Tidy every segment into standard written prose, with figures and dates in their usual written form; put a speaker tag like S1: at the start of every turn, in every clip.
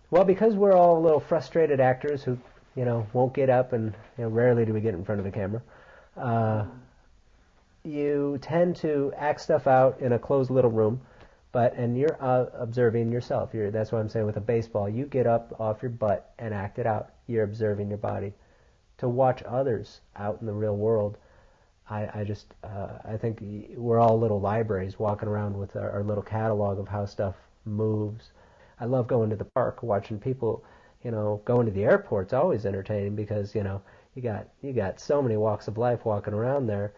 S1: Well, because we're all little frustrated actors who, won't get up, and rarely do we get in front of the camera. Uh, you tend to act stuff out in a closed little room, and you're observing yourself. That's what I'm saying with a baseball. You get up off your butt and act it out. You're observing your body. To watch others out in the real world, I think we're all little libraries walking around with our little catalog of how stuff moves. I love going to the park, watching people, going to the airport's always entertaining because, you got so many walks of life walking around there,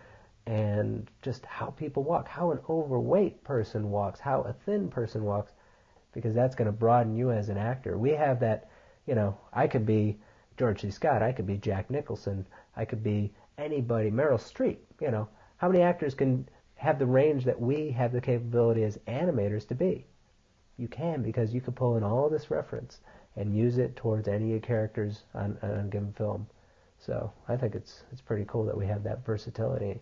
S1: and just how people walk, how an overweight person walks, how a thin person walks, because that's going to broaden you as an actor. We have that, I could be George C. Scott, I could be Jack Nicholson, I could be anybody, Meryl Streep, How many actors can have the range that we have the capability as animators to be? You can, because you can pull in all this reference and use it towards any characters on a given film. So I think it's pretty cool that we have that versatility.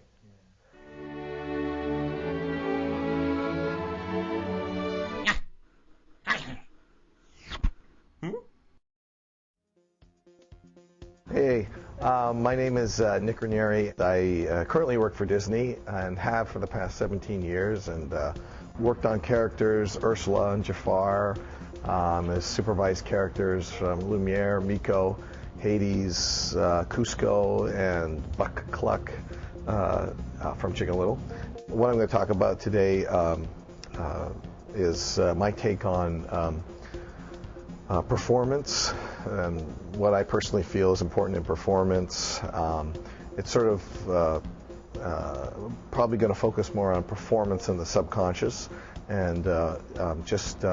S2: Hey, my name is Nick Ranieri. I currently work for Disney and have for the past 17 years, and worked on characters Ursula and Jafar, as supervised characters from Lumiere, Miko, Hades, Cusco, and Buck Cluck from Chicken Little. What I'm going to talk about today is my take on performance and what I personally feel is important in performance. It's sort of probably going to focus more on performance in the subconscious and just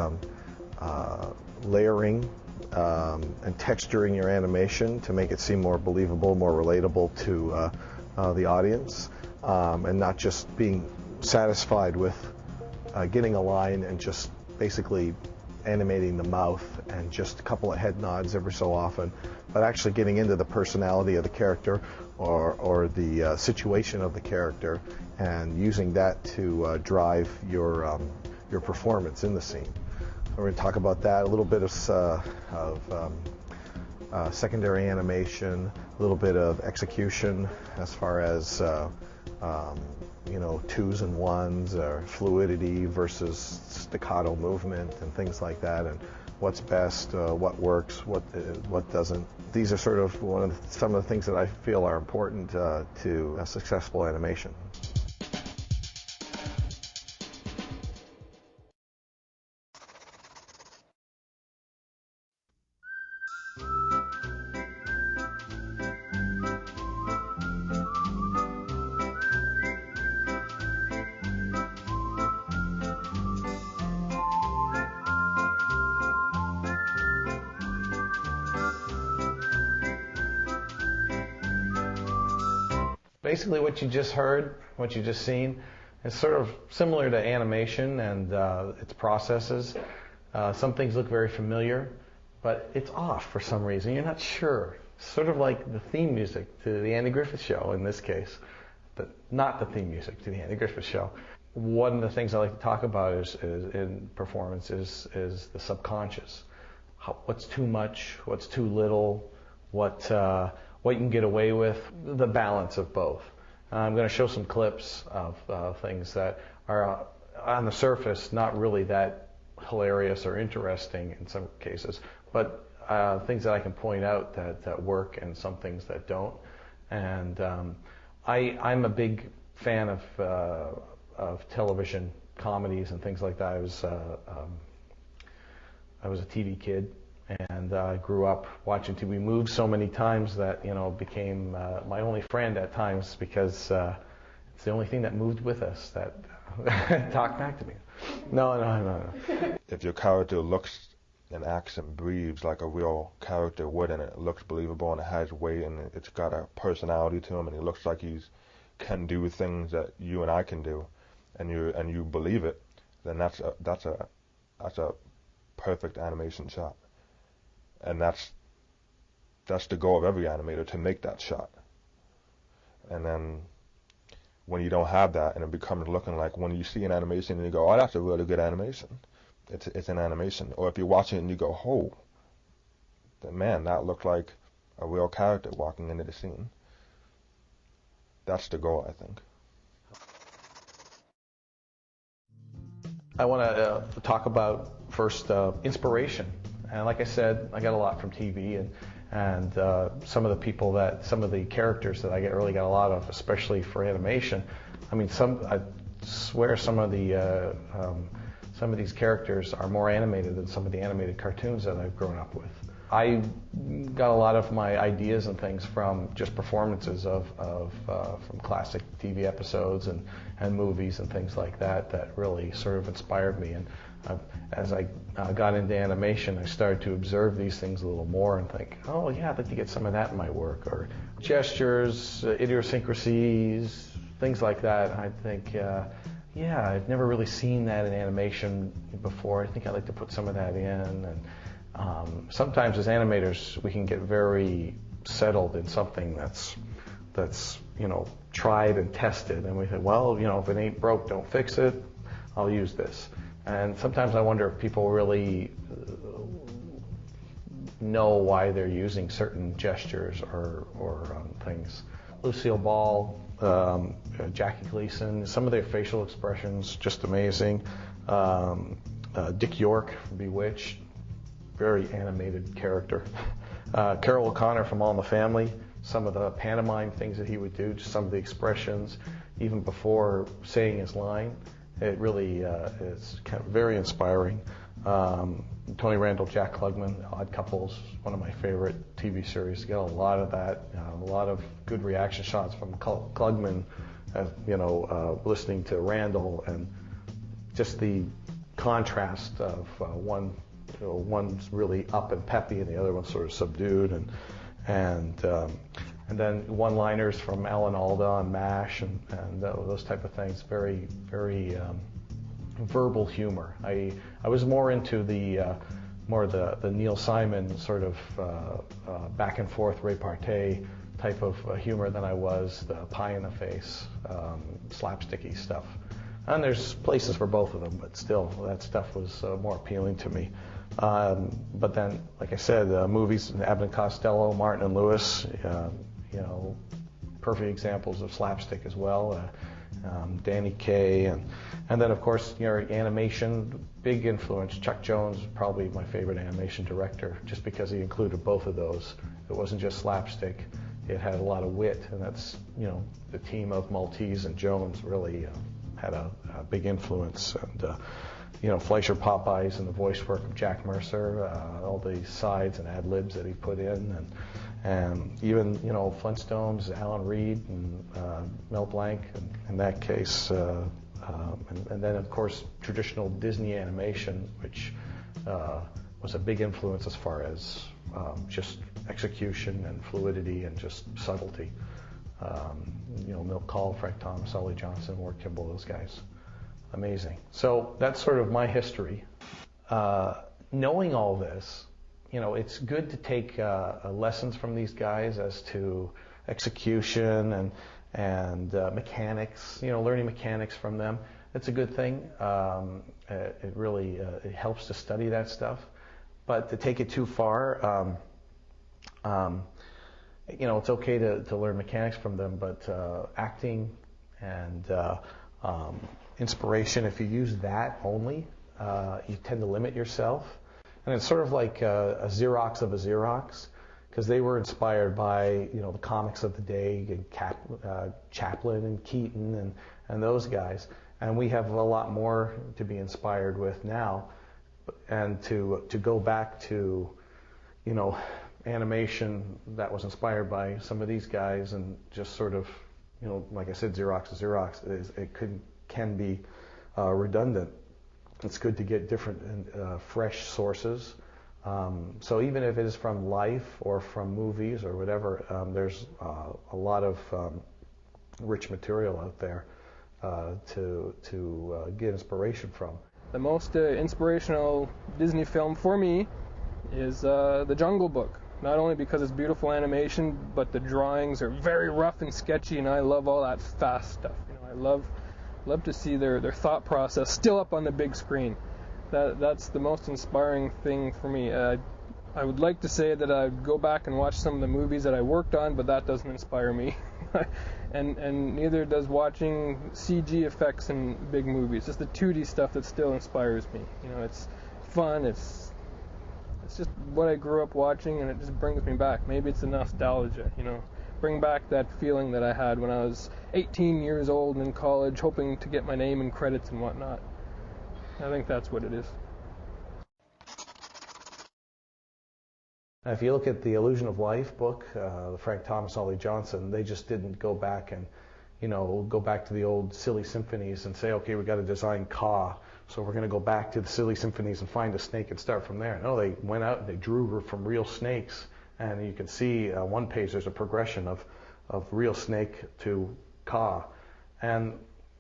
S2: layering and texturing your animation to make it seem more believable, more relatable to the audience, and not just being satisfied with getting a line and just basically animating the mouth and just a couple of head nods every so often, but actually getting into the personality of the character or the situation of the character and using that to drive your performance in the scene. We're going to talk about that, a little bit of secondary animation, a little bit of execution as far as twos and ones, or fluidity versus staccato movement and things like that, and what's best, what works, what doesn't. These are sort of some of the things that I feel are important to a successful animation. Basically what you just heard, what you just seen, is sort of similar to animation and its processes. Some things look very familiar, but it's off for some reason. You're not sure. Sort of like the theme music to the Andy Griffith Show in this case, but not the theme music to the Andy Griffith Show. One of the things I like to talk about is in performance is the subconscious. What's too much, what's too little, what you can get away with, the balance of both. I'm going to show some clips of things that are on the surface not really that hilarious or interesting in some cases, but things that I can point out that work and some things that don't. And I'm a big fan of television comedies and things like that. I was a TV kid, and I grew up watching TV. We moved so many times that became my only friend at times, because it's the only thing that moved with us, that talked back to me. No.
S3: If your character looks and acts and breathes like a real character would, and it looks believable and it has weight and it's got a personality to him and he looks like he can do things that you and I can do, and you believe it, then that's a perfect animation shot. And that's the goal of every animator, to make that shot. And then when you don't have that, and it becomes looking like, when you see an animation and you go, oh, that's a really good animation, it's an animation. Or if you're watching it and you go, oh, man, that looked like a real character walking into the scene. That's the goal, I think.
S2: I want to talk about first inspiration. And like I said, I got a lot from TV and some of the characters that I really got a lot of, especially for animation. I mean, I swear some of these characters are more animated than some of the animated cartoons that I've grown up with. I got a lot of my ideas and things from just performances from classic TV episodes and movies and things like that really sort of inspired me. And as I got into animation, I started to observe these things a little more and think, oh yeah, I'd like to get some of that in my work, or gestures, idiosyncrasies, things like that. I think, yeah, I've never really seen that in animation before. I think I'd like to put some of that in. And sometimes as animators, we can get very settled in something that's tried and tested, and we think, well, if it ain't broke, don't fix it. I'll use this. And sometimes I wonder if people really know why they're using certain gestures or things. Lucille Ball, Jackie Gleason, some of their facial expressions, just amazing. Dick York from Bewitched, very animated character. Carol O'Connor from All in the Family, some of the pantomime things that he would do, just some of the expressions, even before saying his line. It really is kind of very inspiring. Tony Randall, Jack Klugman, Odd Couples, one of my favorite TV series. Got a lot of that, a lot of good reaction shots from Klugman, listening to Randall, and just the contrast of one's really up and peppy and the other one's sort of subdued, and then one-liners from Alan Alda on MASH and those type of things. Very, very verbal humor. I was more into the Neil Simon sort of back and forth repartee type of humor than I was the pie in the face slapsticky stuff. And there's places for both of them, but still, that stuff was more appealing to me. But then, like I said, movies, Abbott and Costello, Martin and Lewis, perfect examples of slapstick as well. Danny Kaye, and then of course, animation, big influence. Chuck Jones, probably my favorite animation director, just because he included both of those. It wasn't just slapstick; it had a lot of wit, and that's the team of Maltese and Jones really had a big influence. And Fleischer Popeyes and the voice work of Jack Mercer, all the sides and ad libs that he put in, and even Flintstones, Alan Reed and Mel Blanc, in that case, and then of course traditional Disney animation, which was a big influence as far as just execution and fluidity and just subtlety. Milt Kahl, Frank Thomas, Ollie Johnson, Ward Kimball, those guys. Amazing. So that's sort of my history. Knowing all this, it's good to take lessons from these guys as to execution and mechanics. Learning mechanics from them. It's a good thing. It really it helps to study that stuff. But to take it too far, it's okay to learn mechanics from them. But acting and inspiration, if you use that only, you tend to limit yourself. And it's sort of like a Xerox of a Xerox, because they were inspired by the comics of the day, and Chaplin and Keaton and those guys. And we have a lot more to be inspired with now, and to go back to animation that was inspired by some of these guys, and just sort of like I said, Xerox of Xerox, can be redundant. It's good to get different fresh sources. So even if it is from life or from movies or whatever, there's a lot of rich material out there to get inspiration from.
S4: The most inspirational Disney film for me is The Jungle Book. Not only because it's beautiful animation, but the drawings are very rough and sketchy, and I love all that fast stuff. I love to see their thought process still up on the big screen. That's the most inspiring thing for me. I would like to say that I'd go back and watch some of the movies that I worked on, but that doesn't inspire me. and neither does watching CG effects in big movies. Just the 2D stuff that still inspires me. You know, it's fun. It's just what I grew up watching, and it just brings me back. Maybe it's the nostalgia, you know. Bring back that feeling that I had when I was 18 years old and in college, hoping to get my name and credits and whatnot. I think that's what it is.
S2: If you look at the Illusion of Life book, the Frank Thomas, Ollie Johnson, they just didn't go back and, you know, go back to the old silly symphonies and say, okay, we've got to design Ka, so we're going to go back to the silly symphonies and find a snake and start from there. No, they went out and they drew from real snakes, and you can see one page there's a progression of real snake to Ka. And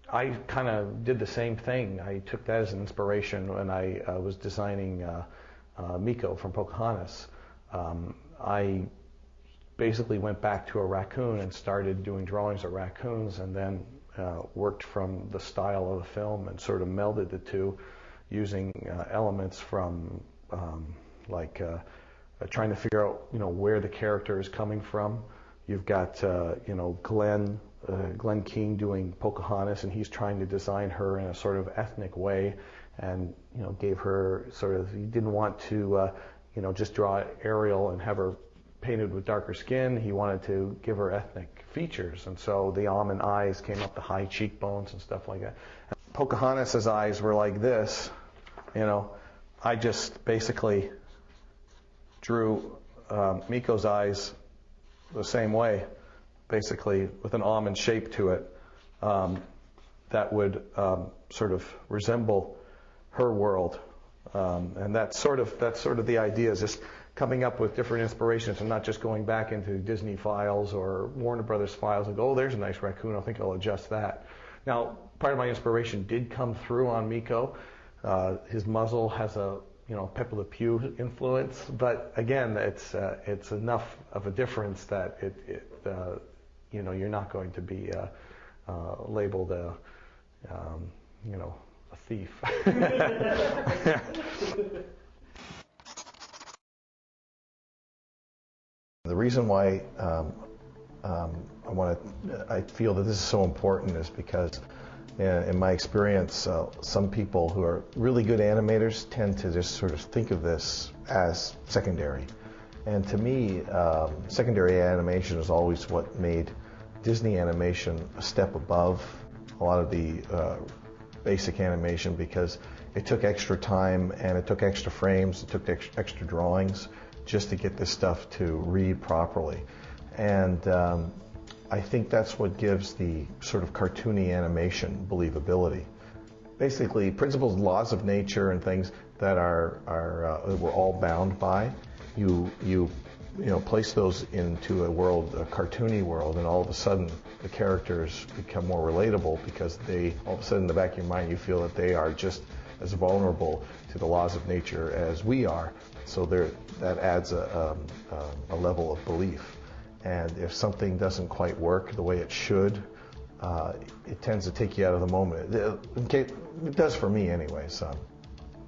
S2: I kind of did the same thing. I took that as an inspiration when I was designing Miko from Pocahontas. I basically went back to a raccoon and started doing drawings of raccoons, and then worked from the style of the film and sort of melded the two using elements from trying to figure out, you know, where the character is coming from. You've got you know, Glenn Keane doing Pocahontas, and he's trying to design her in a sort of ethnic way, and, you know, gave her sort of, he didn't want to you know, just draw Ariel and have her painted with darker skin. He wanted to give her ethnic features, and so the almond eyes came up, the high cheekbones and stuff like that. Pocahontas' eyes were like this, you know. I just basically drew Miko's eyes the same way, basically with an almond shape to it, that would sort of resemble her world. And that's sort of the idea, is just coming up with different inspirations and not just going back into Disney files or Warner Brothers files and go, oh, there's a nice raccoon, I think I'll adjust that. Now, part of my inspiration did come through on Miko. His muzzle has a, you know, Pepe Le Pew influence, but again, it's enough of a difference that you know, you're not going to be labeled a, you know, a thief. The reason why I feel that this is so important is because, in my experience, some people who are really good animators tend to just sort of think of this as secondary. And to me, secondary animation is always what made Disney animation a step above a lot of the basic animation, because it took extra time and it took extra frames, it took extra drawings just to get this stuff to read properly. And I think that's what gives the sort of cartoony animation believability. Basically, principles, laws of nature, and things that we're all bound by. You know, place those into a cartoony world, and all of a sudden the characters become more relatable, because all of a sudden in the back of your mind you feel that they are just as vulnerable to the laws of nature as we are. So that adds a level of belief. And if something doesn't quite work the way it should, it tends to take you out of the moment. It does for me anyways.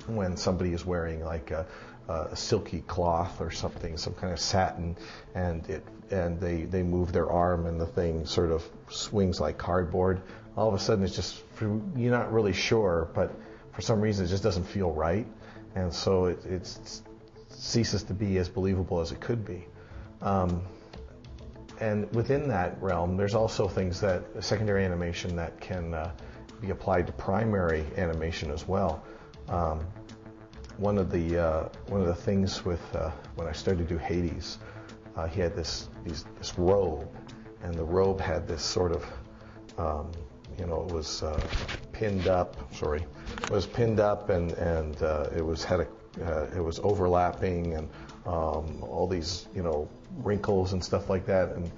S2: When somebody is wearing like a silky cloth or something, some kind of satin, and they move their arm and the thing sort of swings like cardboard, all of a sudden it's just, you're not really sure, but for some reason it just doesn't feel right, and so it ceases to be as believable as it could be. And within that realm, there's also things that secondary animation that can be applied to primary animation as well. One of the things with when I started to do Hades, he had this robe, and the robe had this sort of you know, it was pinned up. Sorry, it was pinned up, and it was overlapping, and all these, you know, wrinkles and stuff like that. And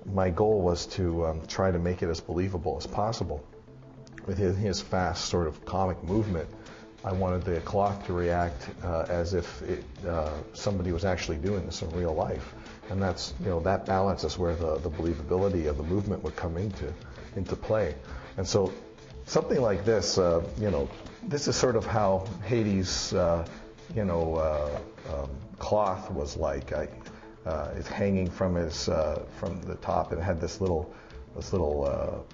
S2: my goal was to try to make it as believable as possible. With his fast sort of comic movement, I wanted the cloth to react as if somebody was actually doing this in real life, and that's, you know, that balance is where the believability of the movement would come into play. And so something like this, you know, this is sort of how Hades cloth was like. It's hanging from from the top, and it had this little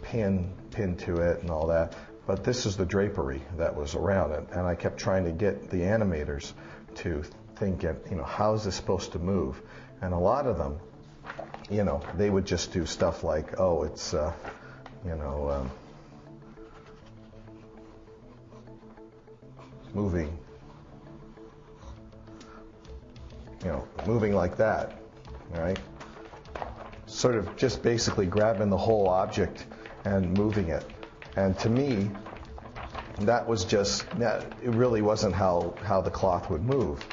S2: pin to it and all that. But this is the drapery that was around it, and I kept trying to get the animators to think, how is this supposed to move? And a lot of them, they would just do stuff like, oh, it's, moving, moving like that, all right? Sort of just basically grabbing the whole object and moving it. And to me, it really wasn't how the cloth would move.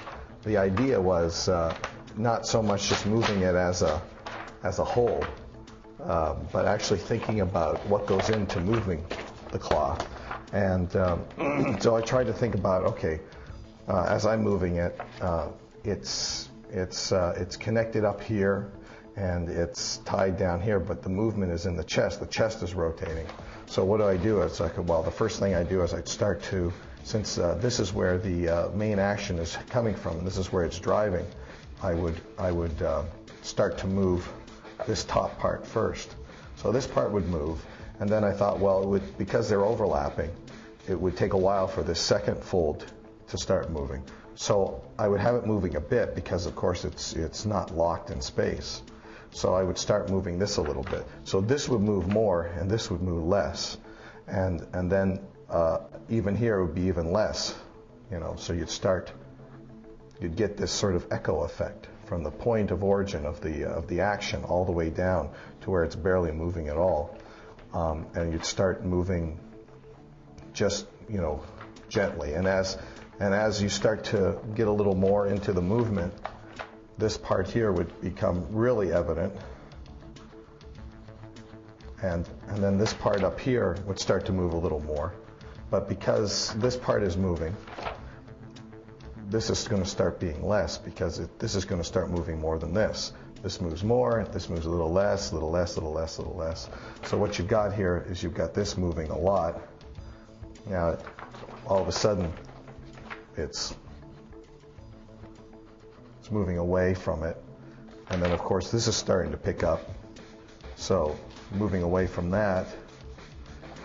S2: The idea was not so much just moving it as a whole, but actually thinking about what goes into moving the cloth. And so I tried to think about, okay, as I'm moving it, it's connected up here and it's tied down here, but the movement is in the chest. The chest is rotating. So what do? It's like, well, the first thing I do is I'd start to, since this is where the main action is coming from, and this is where it's driving, I would start to move this top part first. So this part would move, and then I thought, well, because they're overlapping, it would take a while for this second fold to start moving. So I would have it moving a bit because, of course, it's not locked in space. So I would start moving this a little bit. So this would move more, and this would move less, and then even here it would be even less. So you'd get this sort of echo effect from the point of origin of the action all the way down to where it's barely moving at all, and you'd start moving just gently. And as you start to get a little more into the movement, this part here would become really evident, and then this part up here would start to move a little more. But because this part is moving, this is going to start being less, because this is going to start moving more than this. This moves more, this moves a little less, little less, little less, little less. So what you've got here is you've got this moving a lot. Now, all of a sudden, it's moving away from it. And then, of course, this is starting to pick up. So moving away from that.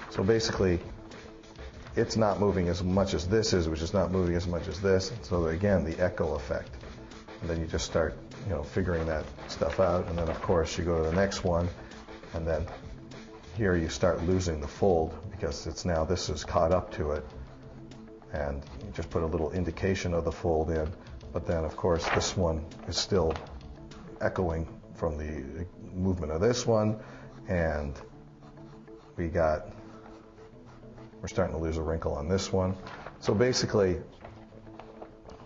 S2: So basically, it's not moving as much as this is, which is not moving as much as this. So again, the echo effect. And then you just start, figuring that stuff out. And then, of course, you go to the next one. And then here you start losing the fold because this is caught up to it. And you just put a little indication of the fold in. But then, of course, this one is still echoing from the movement of this one. And we're starting to lose a wrinkle on this one. So basically,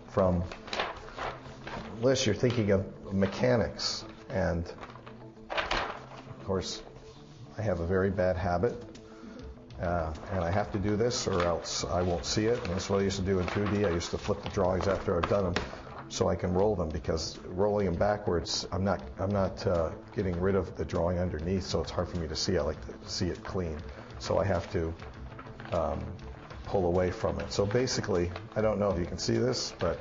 S2: from this, you're thinking of mechanics. And, of course, I have a very bad habit. And I have to do this or else I won't see it. And that's what I used to do in 2D. I used to flip the drawings after I've done them so I can roll them, because rolling them backwards, I'm not getting rid of the drawing underneath, so it's hard for me to see. I like to see it clean. So I have to pull away from it. So basically, I don't know if you can see this, but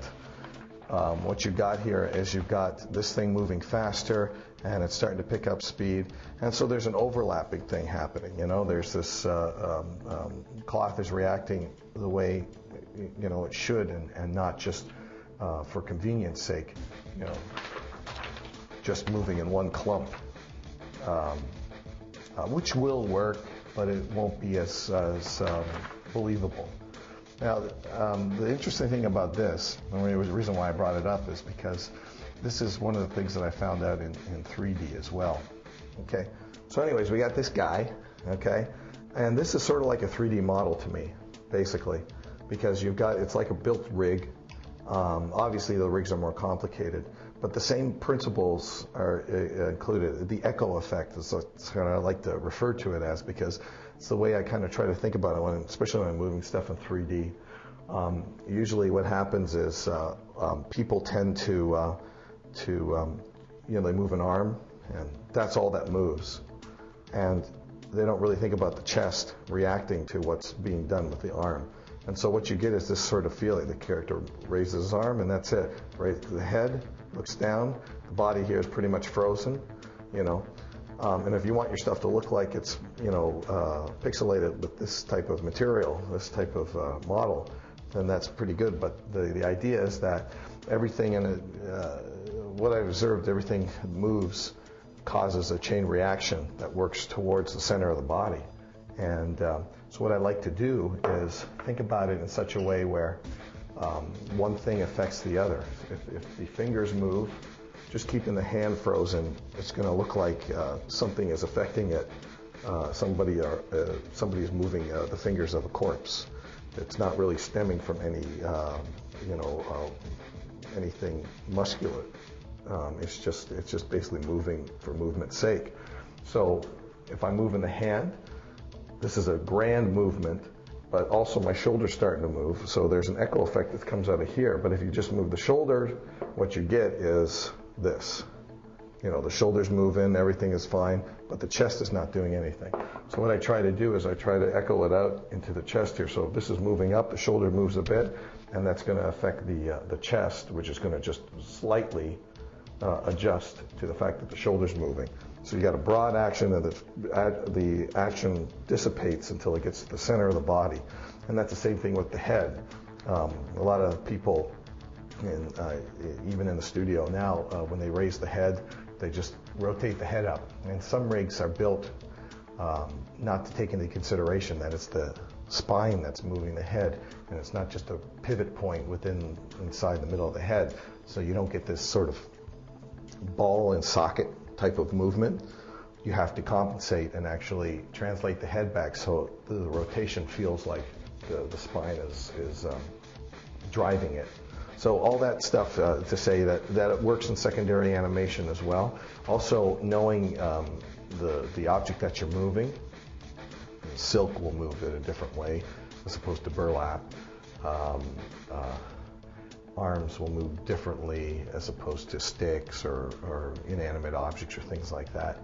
S2: what you've got here is you've got this thing moving faster, and it's starting to pick up speed. And so there's an overlapping thing happening. There's this cloth is reacting the way it should, and not just for convenience sake, just moving in one clump, which will work, but it won't be as believable. Now, the interesting thing about this, and the reason why I brought it up, is because this is one of the things that I found out in 3D as well. Okay, so anyways, we got this guy, okay, and this is sort of like a 3D model to me, basically, because it's like a built rig. Obviously, the rigs are more complicated, but the same principles are included. The echo effect is kind of I like to refer to it as, because it's the way I kind of try to think about it, especially when I'm moving stuff in 3D. Usually what happens is people tend to they move an arm, and that's all that moves. And they don't really think about the chest reacting to what's being done with the arm. And so what you get is this sort of feeling. The character raises his arm, and that's it. Right, the head looks down. The body here is pretty much frozen, you know. And if you want your stuff to look like it's, you know, pixelated with this type of material, this type of model, then that's pretty good. But the idea is that everything in it, what I've observed, everything moves, causes a chain reaction that works towards the center of the body. And so what I like to do is think about it in such a way where one thing affects the other. If the fingers move, just keeping the hand frozen, it's going to look like something is affecting it. Somebody is moving the fingers of a corpse. It's not really stemming from any, anything muscular. It's just basically moving for movement's sake. So if I'm moving the hand, this is a grand movement, but also my shoulder's starting to move. So there's an echo effect that comes out of here. But if you just move the shoulder, what you get is this. You know, the shoulders move in, everything is fine, but the chest is not doing anything. So what I try to do is I try to echo it out into the chest here. So if this is moving up, the shoulder moves a bit, and that's going to affect the chest, which is going to just slightly adjust to the fact that the shoulder's moving. So you got a broad action, and the action dissipates until it gets to the center of the body. And that's the same thing with the head. A lot of people, even in the studio now, when they raise the head, they just rotate the head up. And some rigs are built not to take into consideration that it's the spine that's moving the head, and it's not just a pivot point inside the middle of the head. So you don't get this sort of ball and socket type of movement. You have to compensate and actually translate the head back so the rotation feels like the spine is driving it. So all that stuff to say that it works in secondary animation as well. Also knowing the object that you're moving. Silk will move in a different way as opposed to burlap. Arms will move differently as opposed to sticks or inanimate objects or things like that.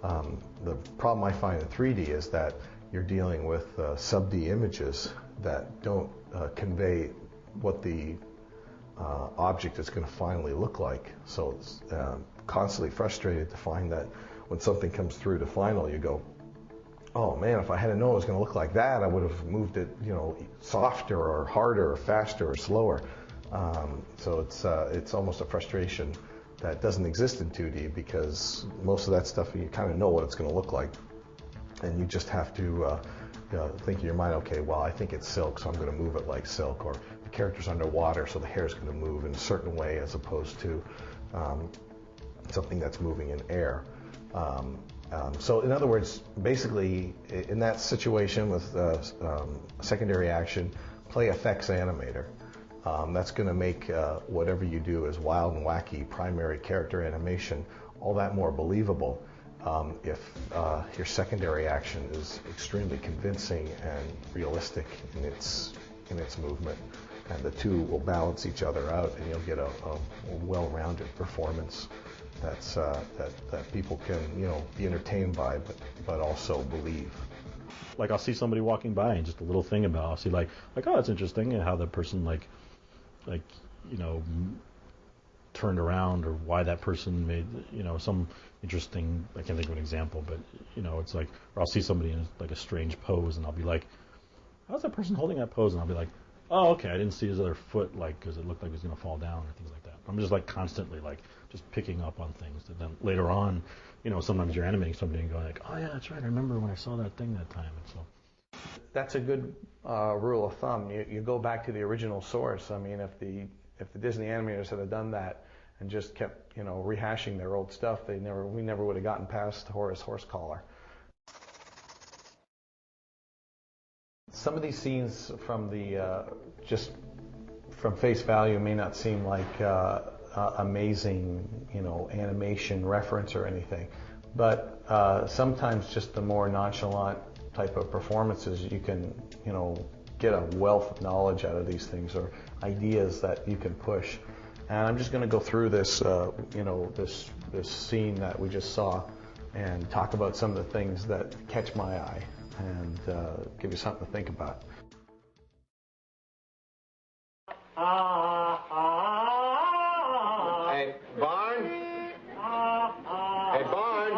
S2: The problem I find in 3D is that you're dealing with sub-D images that don't convey what the object is going to finally look like. So it's constantly frustrated to find that when something comes through to final, you go, oh man, if I had known it was going to look like that, I would have moved it, you know, softer or harder or faster or slower. So it's almost a frustration that doesn't exist in 2D because most of that stuff you kind of know what it's going to look like, and you just have to think in your mind, okay, well, I think it's silk, so I'm going to move it like silk, or the character's underwater, so the hair is going to move in a certain way as opposed to something that's moving in air. So in other words, basically in that situation with secondary action, play effects animator. That's going to make whatever you do as wild and wacky primary character animation all that more believable if your secondary action is extremely convincing and realistic in its movement. And the two will balance each other out, and you'll get a well-rounded performance that people can, you know, be entertained by, but also believe.
S5: Like I'll see somebody walking by and just a little thing about, I'll see like oh, that's interesting, and how the person like you know turned around, or why that person made, you know, some interesting, I can't think of an example, but you know, it's like, or I'll see somebody in like a strange pose, and I'll be like, how's that person holding that pose? And I'll be like, oh, okay, I didn't see his other foot, like, because it looked like it was going to fall down or things like that. I'm just like constantly like just picking up on things, and then later on, you know, sometimes you're animating somebody and going like, oh yeah, that's right, I remember when I saw that thing that time. And so
S2: that's a good rule of thumb. You go back to the original source. I mean, if the Disney animators had done that and just kept, you know, rehashing their old stuff, we never would have gotten past Horace Horsecollar. Some of these scenes from just from face value may not seem like amazing, you know, animation reference or anything, but sometimes just the more nonchalant type of performances, you can, you know, get a wealth of knowledge out of these things, or ideas that you can push. And I'm just going to go through this, you know, this scene that we just saw, and talk about some of the things that catch my eye, and give you something to think about.
S6: Hey, Barn? Hey, Barn?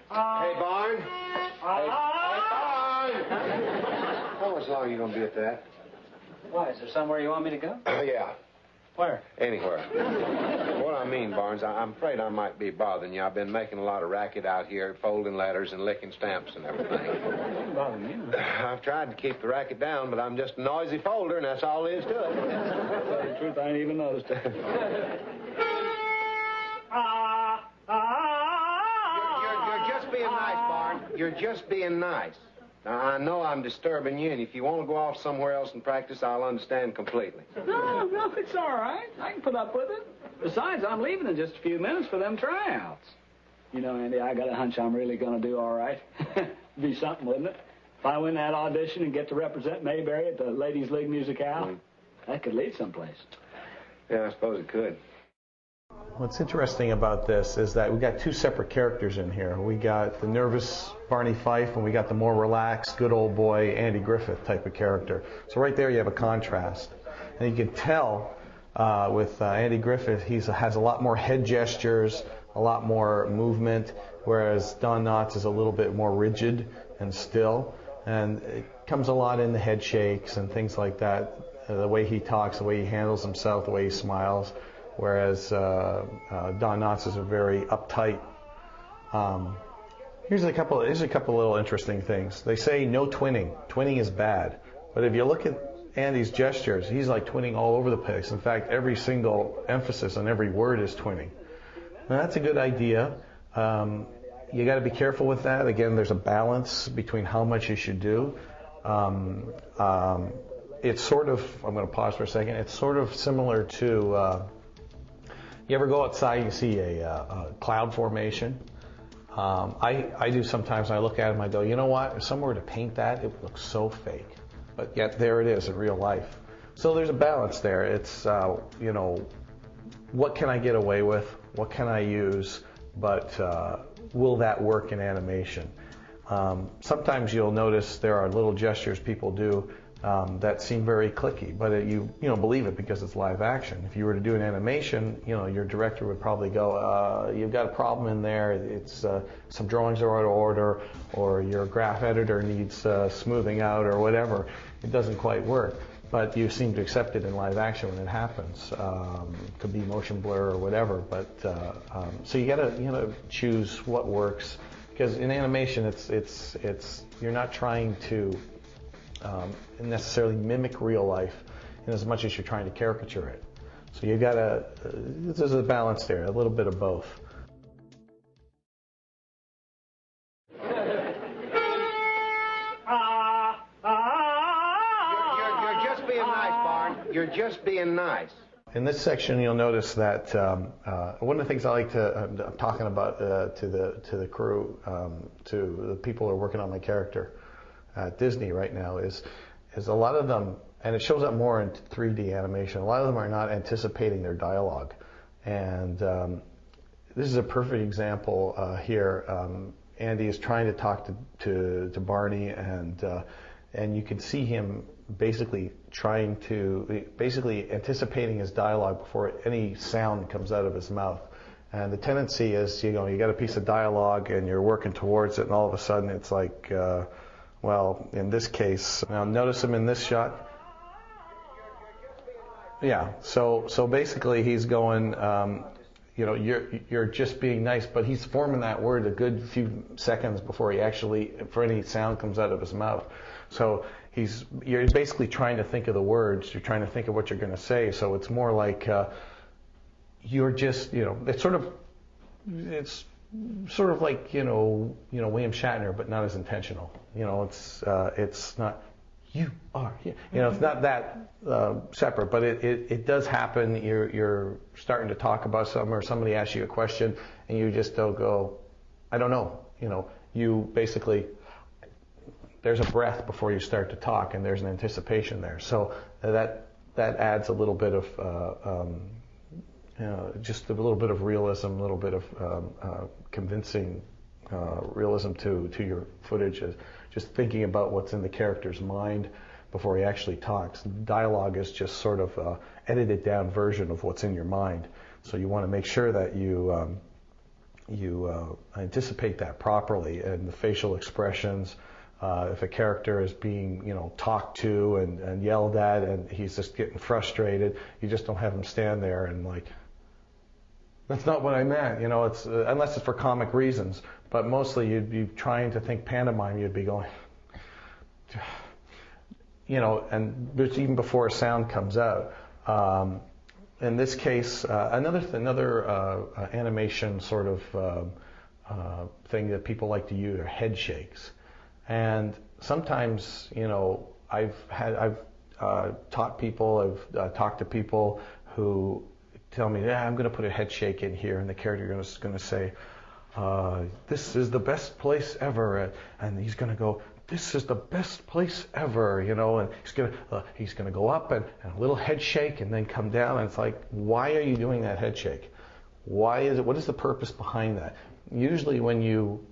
S6: Hey, Barn? Hey, Barn? How much longer are you going to be at that?
S7: Why, is there somewhere you want me to go?
S6: Yeah,
S7: Where?
S6: anywhere. What I mean, Barnes, I'm afraid I might be bothering you. I've been making a lot of racket out here, folding letters and licking stamps and everything.
S7: Doesn't bother me.
S6: I've tried to keep the racket down, but I'm just a noisy folder, and that's all there is to it.
S7: To tell you the truth, I ain't even noticed it.
S6: You're just being nice, Barn. You're just being nice. Now, I know I'm disturbing you, and if you want to go off somewhere else and practice, I'll understand completely.
S7: No, it's all right. I can put up with it. Besides, I'm leaving in just a few minutes for them tryouts. You know, Andy, I got a hunch I'm really going to do all right. Be something, wouldn't it? If I win that audition and get to represent Mayberry at the Ladies' League Musicale, that could lead someplace.
S6: Yeah, I suppose it could.
S2: What's interesting about this is that we got two separate characters in here. We got the nervous Barney Fife, and we got the more relaxed, good old boy Andy Griffith type of character. So right there you have a contrast. And you can tell with Andy Griffith, he has a lot more head gestures, a lot more movement, whereas Don Knotts is a little bit more rigid and still. And it comes a lot in the head shakes and things like that, the way he talks, the way he handles himself, the way he smiles. Whereas Don Knotts is a very uptight. Here's a couple little interesting things. They say no twinning. Twinning is bad. But if you look at Andy's gestures, he's like twinning all over the place. In fact, every single emphasis on every word is twinning. Now that's a good idea. You got to be careful with that. Again, there's a balance between how much you should do. It's sort of, I'm going to pause for a second. It's sort of similar to. You ever go outside and you see a cloud formation? I do sometimes. I look at them, I go, you know what? If someone were to paint that, it would look so fake. But yet there it is in real life. So there's a balance there. It's, you know, what can I get away with? What can I use? But will that work in animation? Sometimes you'll notice there are little gestures people do that seem very clicky, but you believe it because it's live action. If you were to do an animation, your director would probably go, you've got a problem in there. It's some drawings are out of order, or your graph editor needs smoothing out, or whatever. It doesn't quite work, but you seem to accept it in live action when it happens. It could be motion blur or whatever, but so you gotta choose what works, because in animation, it's you're not trying to necessarily mimic real life in as much as you're trying to caricature it. So you gotta, there's a balance there, a little bit of both.
S6: You're just being nice, Barn. You're just being nice.
S2: In this section, you'll notice that one of the things I like to, I'm talking about to the crew, to the people who are working on my character at Disney right now, is a lot of them, and it shows up more in 3D animation, a lot of them are not anticipating their dialogue. And this is a perfect example here. Andy is trying to talk to Barney, and you can see him basically anticipating his dialogue before any sound comes out of his mouth. And the tendency is, you got a piece of dialogue and you're working towards it, and all of a sudden it's like, well, in this case, now notice him in this shot. Yeah, so basically he's going, you're just being nice, but he's forming that word a good few seconds before before any sound comes out of his mouth. So you're basically trying to think of the words, you're trying to think of what you're going to say, so it's more like you're just, it's sort of like, William Shatner, but not as intentional. It's not, you are here. It's not that separate, but it does happen. You're starting to talk about something, or somebody asks you a question, and you just don't go, I don't know. You basically, there's a breath before you start to talk, and there's an anticipation there. So that adds a little bit of just a little bit of realism, a little bit of convincing realism to your footage. Just thinking about what's in the character's mind before he actually talks. Dialogue is just sort of an edited down version of what's in your mind. So you want to make sure that you anticipate that properly, and the facial expressions. If a character is being, talked to and yelled at, and he's just getting frustrated, you just don't have him stand there and like, that's not what I meant. It's unless it's for comic reasons. But mostly you'd be trying to think pantomime. You'd be going, and there's even before a sound comes out. In this case, another animation sort of thing that people like to use are head shakes. And sometimes, I've taught people, I've talked to people who tell me, I'm going to put a head shake in here, and the character is going to say, this is the best place ever, and he's going to go, this is the best place ever, and he's going to go up and a little head shake and then come down, and it's like, why are you doing that head shake? Why is it? What is the purpose behind that? Usually when you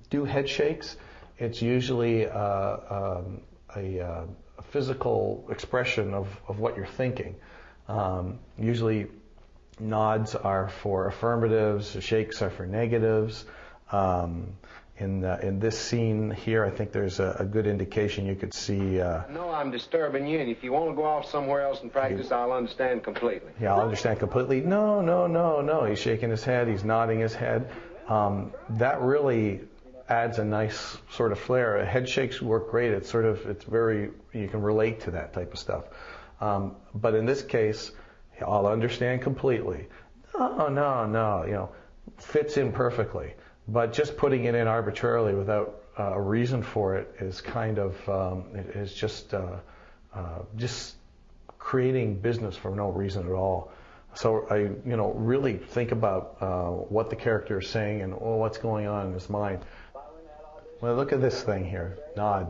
S2: do head shakes, it's usually a physical expression of what you're thinking. Usually nods are for affirmatives, shakes are for negatives. In this scene here, I think there's a good indication you could see.
S6: No, I'm disturbing you, and if you want to go off somewhere else and practice, I'll understand completely.
S2: Yeah, I'll understand completely. No. He's shaking his head, he's nodding his head. That really adds a nice sort of flair. Head shakes work great. It's very, you can relate to that type of stuff. But in this case, I'll understand completely. No, fits in perfectly. But just putting it in arbitrarily without a reason for it is kind of, it is just creating business for no reason at all. So I, really think about what the character is saying and what's going on in his mind. Well, look at this thing here. Nod.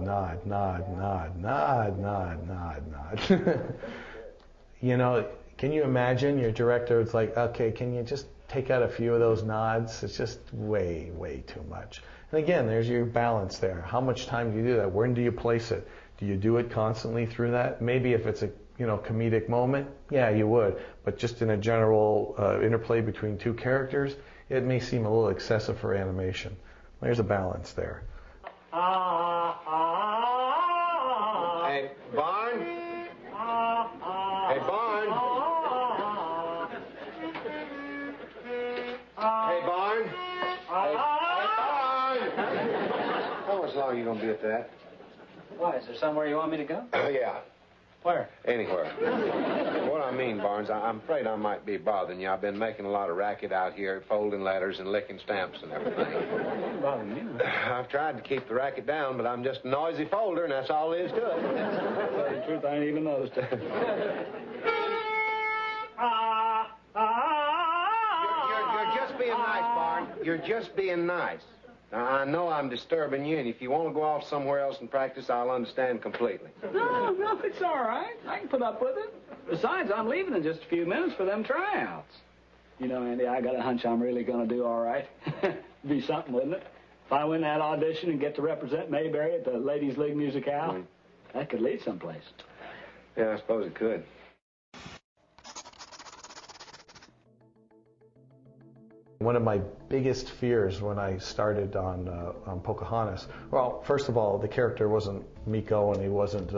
S2: Can you imagine your director? It's like, okay, can you just take out a few of those nods? It's just way too much. And again, there's your balance there. How much time do you do that? When do you place it? Do you do it constantly through that? Maybe if it's a comedic moment, yeah, you would. But just in a general interplay between two characters, it may seem a little excessive for animation. There's a balance there.
S6: Hey, Barn? Hey, Barn? Hey, Barn? Hey, Barn! How much longer are you going to be at that?
S7: Why, is there somewhere you want me to go?
S6: Yeah.
S7: Where?
S6: Anywhere. What I mean, Barnes, I'm afraid I might be bothering you. I've been making a lot of racket out here, folding letters and licking stamps and everything.
S7: Don't bother me.
S6: I've tried to keep the racket down, but I'm just a noisy folder, and that's all there is to it.
S7: To tell you the truth, I ain't even noticed it.
S6: You're just being nice, Barn. You're just being nice. Now, I know I'm disturbing you, and if you want to go off somewhere else and practice, I'll understand completely.
S7: No, it's all right. I can put up with it. Besides, I'm leaving in just a few minutes for them tryouts. Andy, I got a hunch I'm really going to do all right. Be something, wouldn't it? If I win that audition and get to represent Mayberry at the Ladies' League Musicale, that could lead someplace.
S6: Yeah, I suppose it could.
S2: One of my biggest fears when I started on Pocahontas, well, first of all, the character wasn't Miko, and he wasn't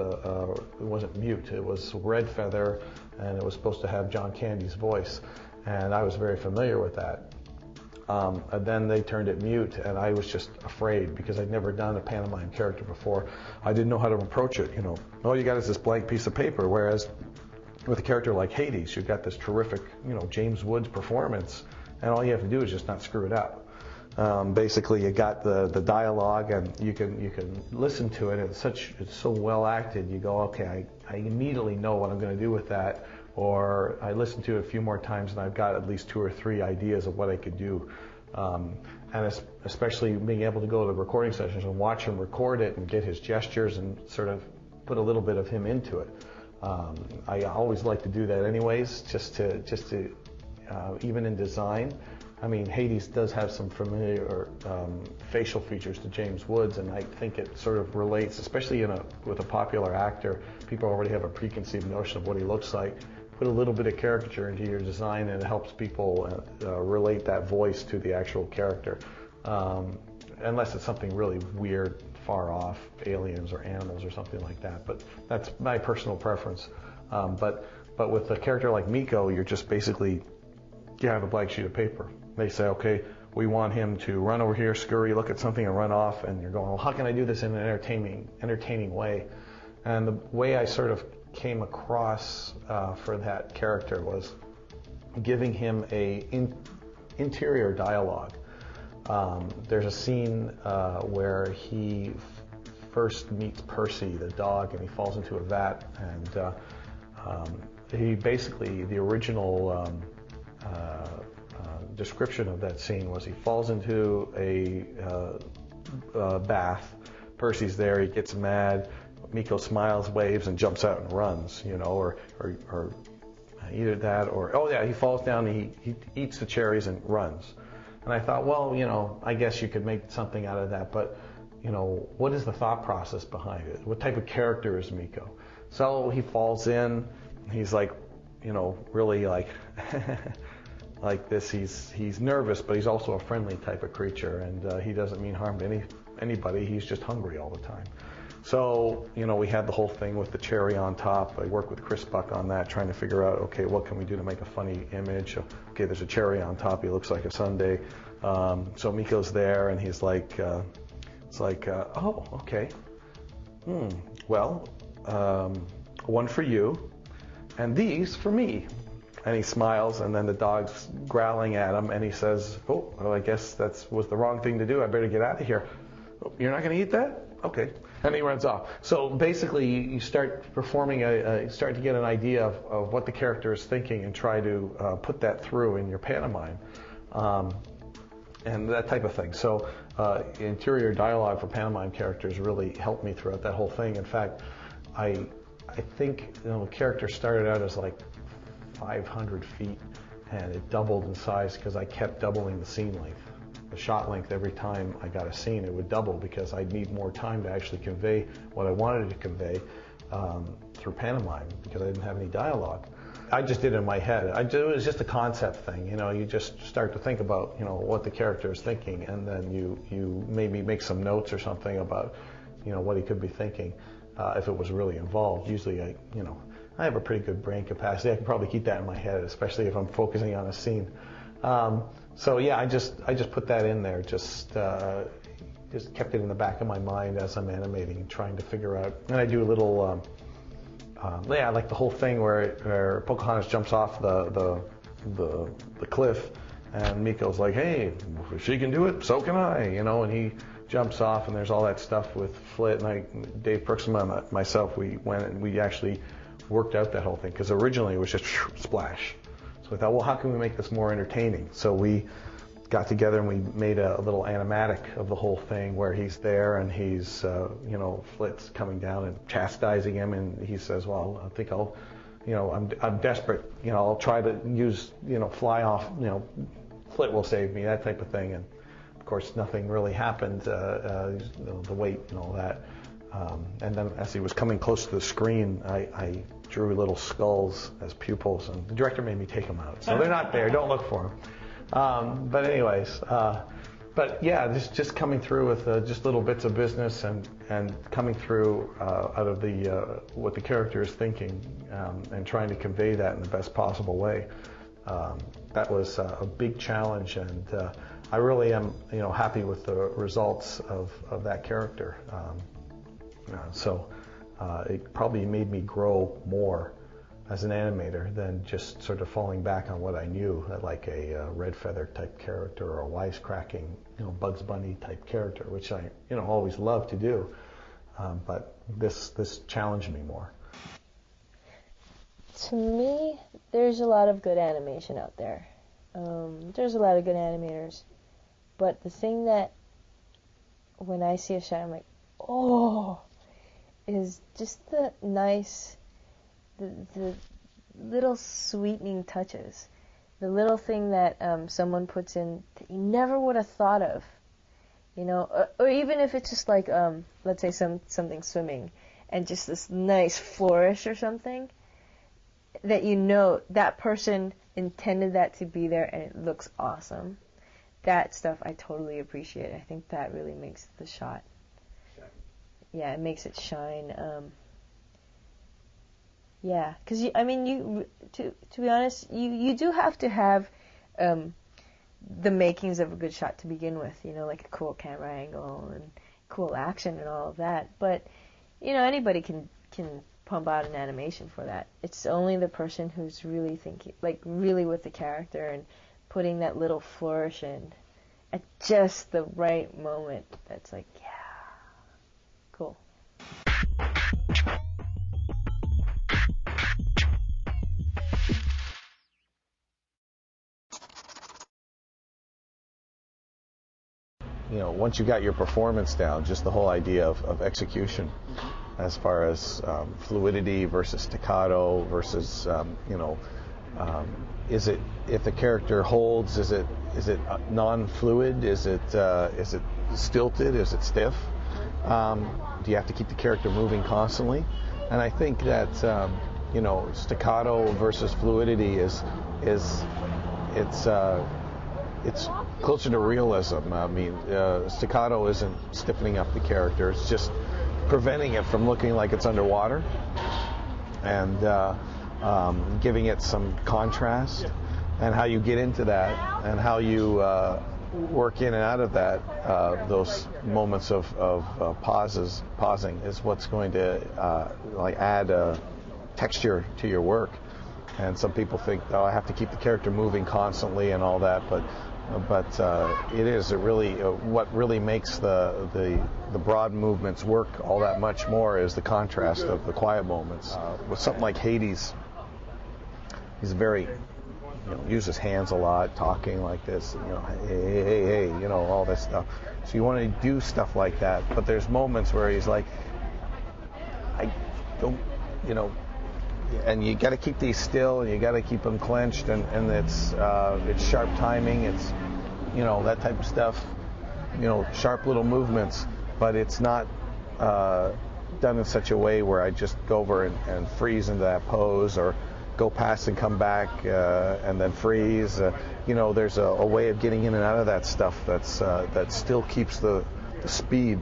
S2: mute. It was Red Feather, and it was supposed to have John Candy's voice, and I was very familiar with that. And then they turned it mute, and I was just afraid because I'd never done a pantomime character before. I didn't know how to approach it. All you got is this blank piece of paper, whereas with a character like Hades, you've got this terrific, James Woods performance. And all you have to do is just not screw it up. Basically, you got the dialogue, and you can listen to it. It's so well acted. You go, okay, I immediately know what I'm going to do with that. Or I listen to it a few more times, and I've got at least 2 or 3 ideas of what I could do. And especially being able to go to the recording sessions and watch him record it and get his gestures and sort of put a little bit of him into it. I always like to do that, anyways, just to even in design, I mean, Hades does have some familiar facial features to James Woods, and I think it sort of relates, especially with a popular actor. People already have a preconceived notion of what he looks like. Put a little bit of caricature into your design, and it helps people relate that voice to the actual character. Unless it's something really weird, far off, aliens or animals or something like that. But that's my personal preference. But with a character like Miko, you're just basically, you have a blank sheet of paper. They say, okay, we want him to run over here, scurry, look at something, and run off. And you're going, well, how can I do this in an entertaining way? And the way I sort of came across for that character was giving him a interior dialogue. There's a scene where he first meets Percy, the dog, and he falls into a vat. And he basically, the original description of that scene was he falls into a bath. Percy's there, he gets mad. Miko smiles, waves, and jumps out and runs, or either that or, oh yeah, he falls down, he eats the cherries and runs. And I thought, well, I guess you could make something out of that, but, what is the thought process behind it? What type of character is Miko? So he falls in, he's like, really like, like this, he's nervous, but he's also a friendly type of creature, and he doesn't mean harm to anybody, he's just hungry all the time. So, we had the whole thing with the cherry on top. I worked with Chris Buck on that, trying to figure out, okay, what can we do to make a funny image? Okay, there's a cherry on top. He looks like a sundae. So Miko's there, and he's like, oh, okay. Well, one for you, and these for me. And he smiles, and then the dog's growling at him, and he says, oh, well, I guess that was the wrong thing to do. I better get out of here. You're not going to eat that? Okay. And he runs off. So basically, you start performing, start to get an idea of what the character is thinking and try to put that through in your pantomime. And that type of thing. So interior dialogue for pantomime characters really helped me throughout that whole thing. In fact, I think the character started out as like 500 feet, and it doubled in size because I kept doubling the scene length. The shot length every time I got a scene, it would double because I'd need more time to actually convey what I wanted to convey through pantomime because I didn't have any dialogue. I just did it in my head. It was just a concept thing, you just start to think about, what the character is thinking, and then you maybe make some notes or something about, what he could be thinking if it was really involved. Usually I have a pretty good brain capacity. I can probably keep that in my head, especially if I'm focusing on a scene. So yeah, I just put that in there, just kept it in the back of my mind as I'm animating, trying to figure out. And I do a little, like the whole thing where Pocahontas jumps off the cliff, and Miko's like, hey, if she can do it, so can I, and he jumps off, and there's all that stuff with Flit, and Dave Perksma and myself, we went and we actually worked out that whole thing, because originally it was just splash. So we thought, well, how can we make this more entertaining? So we got together and we made a little animatic of the whole thing where he's there and he's, Flit's coming down and chastising him, and he says, well, I think I'm desperate, I'll try to use, fly off, Flit will save me, that type of thing. And of course, nothing really happened, the weight and all that. And then as he was coming close to the screen, I drew little skulls as pupils, and the director made me take them out. So they're not there, don't look for them. But anyways, but yeah, just coming through with just little bits of business and coming through out of what the character is thinking, and trying to convey that in the best possible way. That was a big challenge, and I really am happy with the results of that character. So it probably made me grow more as an animator than just sort of falling back on what I knew, like a Red Feather type character or a wisecracking, Bugs Bunny type character, which I always loved to do. But this challenged me more.
S8: To me, there's a lot of good animation out there. There's a lot of good animators. But the thing that, when I see a shot, I'm like, oh, is just the nice, the little sweetening touches. the little thing that someone puts in that you never would have thought of, you know, or even if it's just like, let's say something swimming, and just this nice flourish or something, that you know that person intended that to be there and it looks awesome. That stuff I totally appreciate. I think that really makes the shot. Yeah, it makes it shine. Yeah, because I mean, to be honest, you do have to have the makings of a good shot to begin with. You know, like a cool camera angle and cool action and all of that. But you know, anybody can pump out an animation for that. It's only the person who's really thinking, like really with the character and putting that little flourish in at just the right moment. That's like, yeah, cool.
S2: You know, once you got your performance down, just the whole idea of execution, as far as fluidity versus staccato versus, is it, if the character holds, is it non-fluid? Is it stilted? Is it stiff? Do you have to keep the character moving constantly? And I think that staccato versus fluidity it's closer to realism. I mean, staccato isn't stiffening up the character; it's just preventing it from looking like it's underwater, and giving it some contrast. And how you get into that, and how you work in and out of that, those moments of pausing, is what's going to add texture to your work. And some people think, oh, I have to keep the character moving constantly and all that, but what really makes the broad movements work all that much more is the contrast of the quiet moments. With something like Hades, he's very, uses hands a lot, talking like this, hey, all this stuff. So you want to do stuff like that, but there's moments where he's like, I don't, and you got to keep these still, and you got to keep them clenched, and it's sharp timing, it's that type of stuff, sharp little movements, but it's not done in such a way where I just go over and freeze into that pose, or go past and come back and then freeze. There's a way of getting in and out of that stuff that still keeps the speed,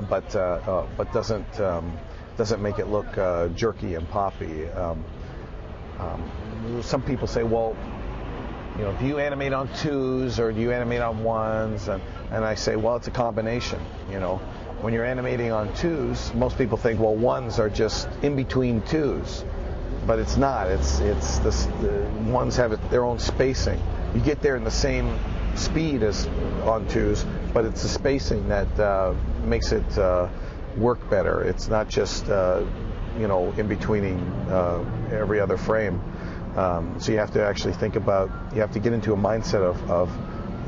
S2: but doesn't make it look jerky and poppy. Some people say, well, do you animate on 2s or do you animate on 1s? And I say, well, it's a combination. When you're animating on 2s, most people think, well, 1s are just in between 2s, but it's not. It's the 1s have their own spacing. You get there in the same speed as on 2s, but it's the spacing that makes it work better. It's not just in betweening every other frame. So you have to actually think about, you have to get into a mindset of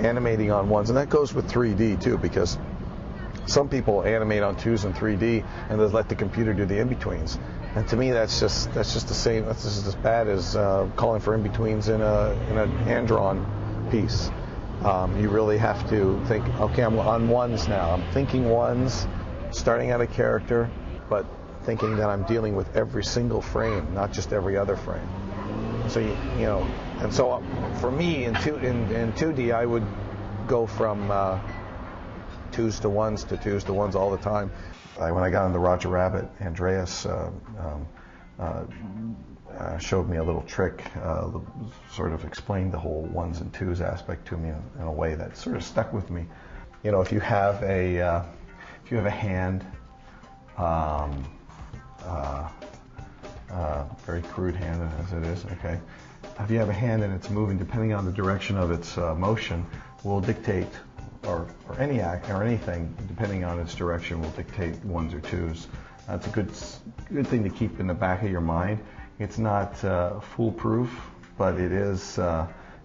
S2: animating on 1s, and that goes with 3D too, because some people animate on 2s and 3D and they let the computer do the in-betweens. And to me, that's just the same. That's just as bad as calling for in-betweens in an hand-drawn piece. You really have to think, okay, I'm on 1s now. I'm thinking 1s, starting out a character, but thinking that I'm dealing with every single frame, not just every other frame. So and so for me in 2D, I would go from 2s to 1s to 2s to 1s all the time. When I got into Roger Rabbit, Andreas showed me a little trick, sort of explained the whole 1s and 2s aspect to me in a way that sort of stuck with me. If you have a hand, very crude hand as it is, okay. If you have a hand and it's moving, depending on the direction of its motion, will dictate, or any act or anything, depending on its direction, will dictate 1s or 2s. That's a good thing to keep in the back of your mind. It's not foolproof, but it is.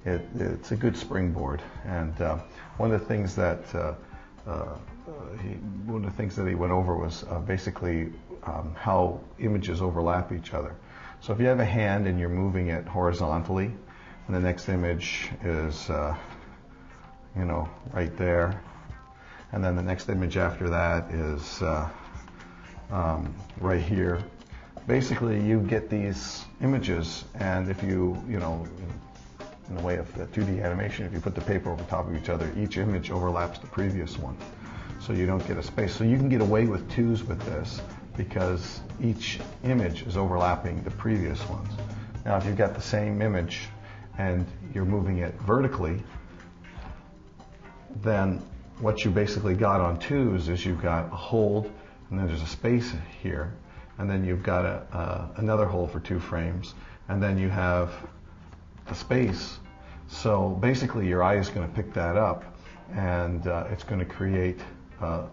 S2: It's a good springboard. And one of the things that he went over was basically how images overlap each other. So if you have a hand and you're moving it horizontally, and the next image is, right there, and then the next image after that is right here. Basically, you get these images, and if you, in the way of the 2D animation, if you put the paper over top of each other, each image overlaps the previous one. So you don't get a space. So you can get away with twos with this because each image is overlapping the previous ones. Now, if you've got the same image and you're moving it vertically, then what you basically got on twos is you've got a hold, and then there's a space here, and then you've got another hold for 2 frames, and then you have a space. So basically your eye is going to pick that up, and it's going to create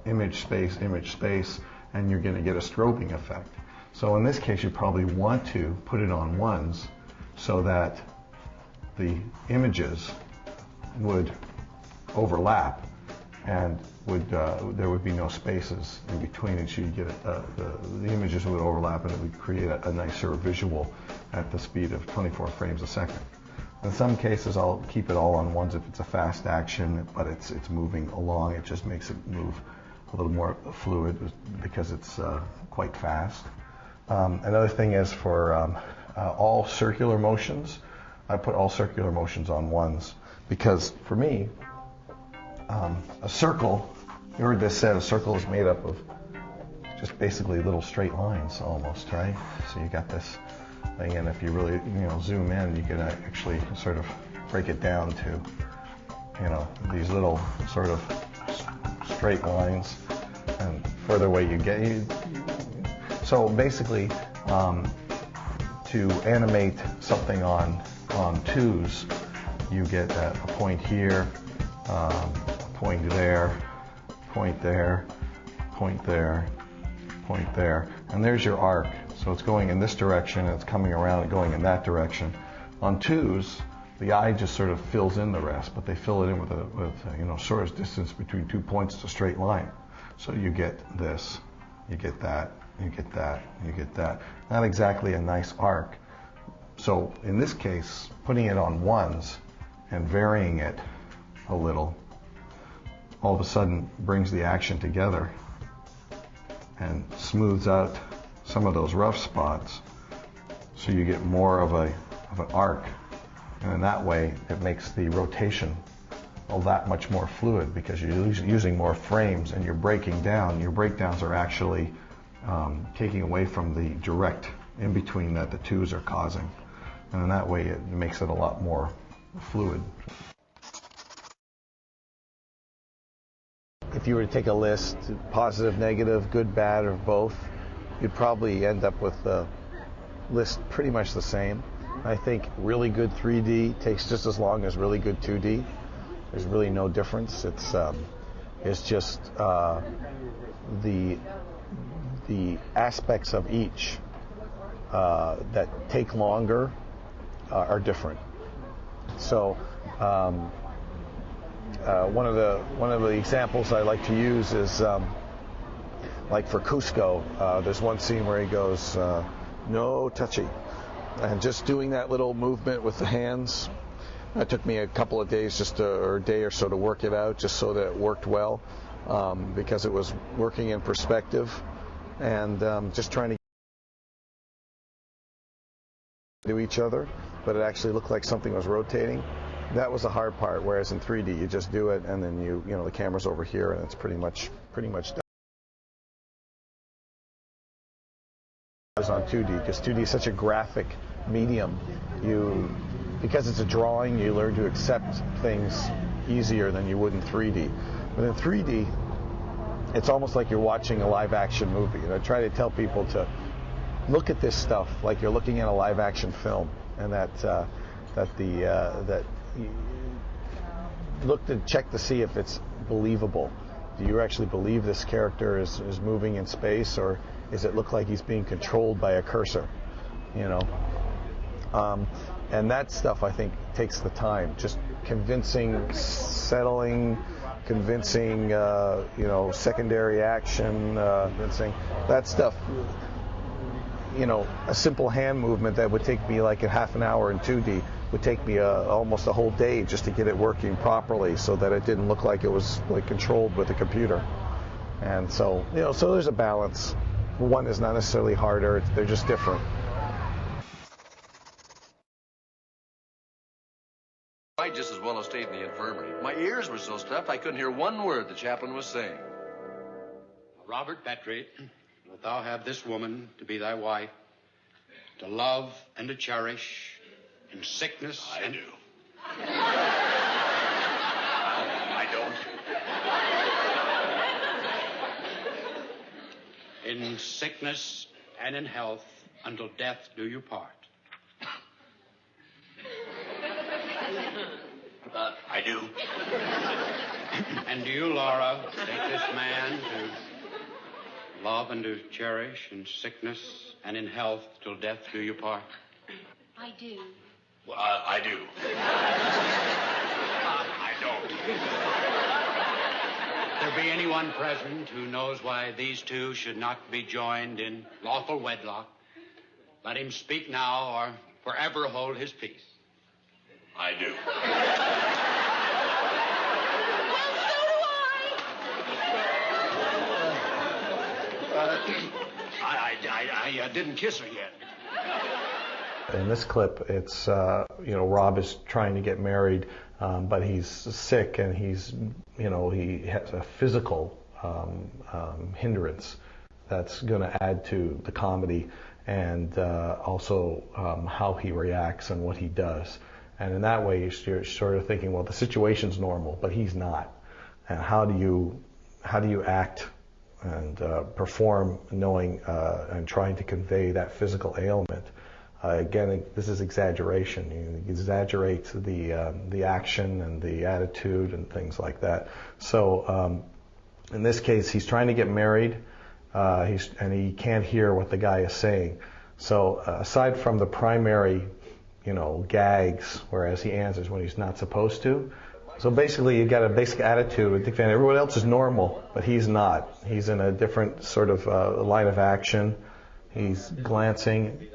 S2: image space, and you're going to get a strobing effect. So in this case, you probably want to put it on ones so that the images would overlap and there would be no spaces in between it. So you get the images would overlap, and it would create a nicer visual at the speed of 24 frames a second. In some cases, I'll keep it all on ones if it's a fast action, but it's moving along. It just makes it move a little more fluid because it's quite fast. Another thing is for all circular motions, I put all circular motions on ones because for me, a circle, you heard this said, a circle is made up of just basically little straight lines almost, right? So you got this thing, and if you really zoom in, you can actually sort of break it down to these little sort of straight lines, and further away you get. So basically, to animate something on twos, you get a point here, a point there, point there, point there, point there, and there's your arc. So it's going in this direction, and it's coming around and going in that direction. On twos, the eye just sort of fills in the rest, but they fill it in with shortest distance between 2 points. It's a straight line. So you get this, you get that, you get that, you get that. Not exactly a nice arc. So in this case, putting it on ones and varying it a little, all of a sudden brings the action together and smooths out some of those rough spots, so you get more of an arc, and in that way it makes the rotation that much more fluid because you're using more frames and you're breaking down. Your breakdowns are actually taking away from the direct in between that the twos are causing, and in that way it makes it a lot more fluid. If you were to take a list, positive, negative, good, bad, or both, you'd probably end up with the list pretty much the same. I think really good 3D takes just as long as really good 2D. There's really no difference. It's just the aspects of each that take longer are different. So one of the examples I like to use is like for Cusco, there's one scene where he goes, no touchy. And just doing that little movement with the hands, it took me a couple of days or a day or so to work it out, just so that it worked well, because it was working in perspective, and just trying to do each other, but it actually looked like something was rotating. That was the hard part, whereas in 3D, you just do it, and then the camera's over here, and it's pretty much done. On 2D, because 2D is such a graphic medium, because it's a drawing, you learn to accept things easier than you would in 3D. But in 3D, it's almost like you're watching a live action movie. And I try to tell people to look at this stuff like you're looking at a live action film, and that you look to check to see if it's believable. Do you actually believe this character is moving in space, or does it look like he's being controlled by a cursor? And that stuff, I think, takes the time. Just convincing, settling, convincing, secondary action, convincing. That stuff a simple hand movement that would take me like a half an hour in 2D would take me almost a whole day just to get it working properly, so that it didn't look like it was like controlled with a computer. And so, so there's a balance. One is not necessarily harder; they're just different.
S9: I just as well have stayed in the infirmary. My ears were so stuffed I couldn't hear one word the chaplain was saying.
S10: Robert Petrie, wilt thou have this woman to be thy wife, to love and to cherish, in sickness
S9: I do. I don't.
S10: In sickness and in health, until death do you part.
S9: I do.
S10: And do you, Laura, take this man to love and to cherish, in sickness and in health, till death do you part?
S11: I do.
S9: Well, I do. I don't.
S10: There be anyone present who knows why these two should not be joined in lawful wedlock, let him speak now or forever hold his peace.
S9: I do. I didn't kiss her yet.
S2: In this clip, it's Rob is trying to get married, but he's sick and he has a physical hindrance that's going to add to the comedy, and also how he reacts and what he does. And in that way, you're sort of thinking, well, the situation's normal, but he's not. And how do you act and perform knowing and trying to convey that physical ailment? Again, this is exaggeration. You exaggerate the action and the attitude and things like that. So in this case, he's trying to get married, and he can't hear what the guy is saying. So aside from the primary, gags, whereas he answers when he's not supposed to. So basically, you got a basic attitude with Dick Van. Everyone else is normal, but he's not. He's in a different sort of line of action. He's glancing.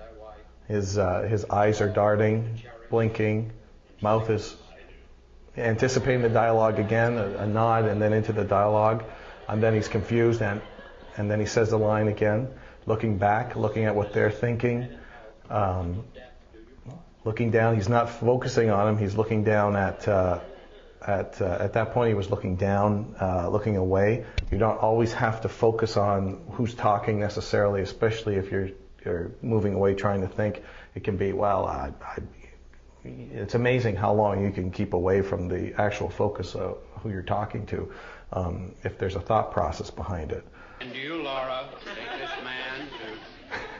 S2: His eyes are darting, blinking. Mouth is anticipating the dialogue again, a nod, and then into the dialogue. And then he's confused, and then he says the line again, looking back, looking at what they're thinking. Looking down, he's not focusing on him. He's looking down at that point. He was looking down, looking away. You don't always have to focus on who's talking necessarily, especially if you're moving away, trying to think. It can be, it's amazing how long you can keep away from the actual focus of who you're talking to, if there's a thought process behind it.
S10: And do you, Laura, take this man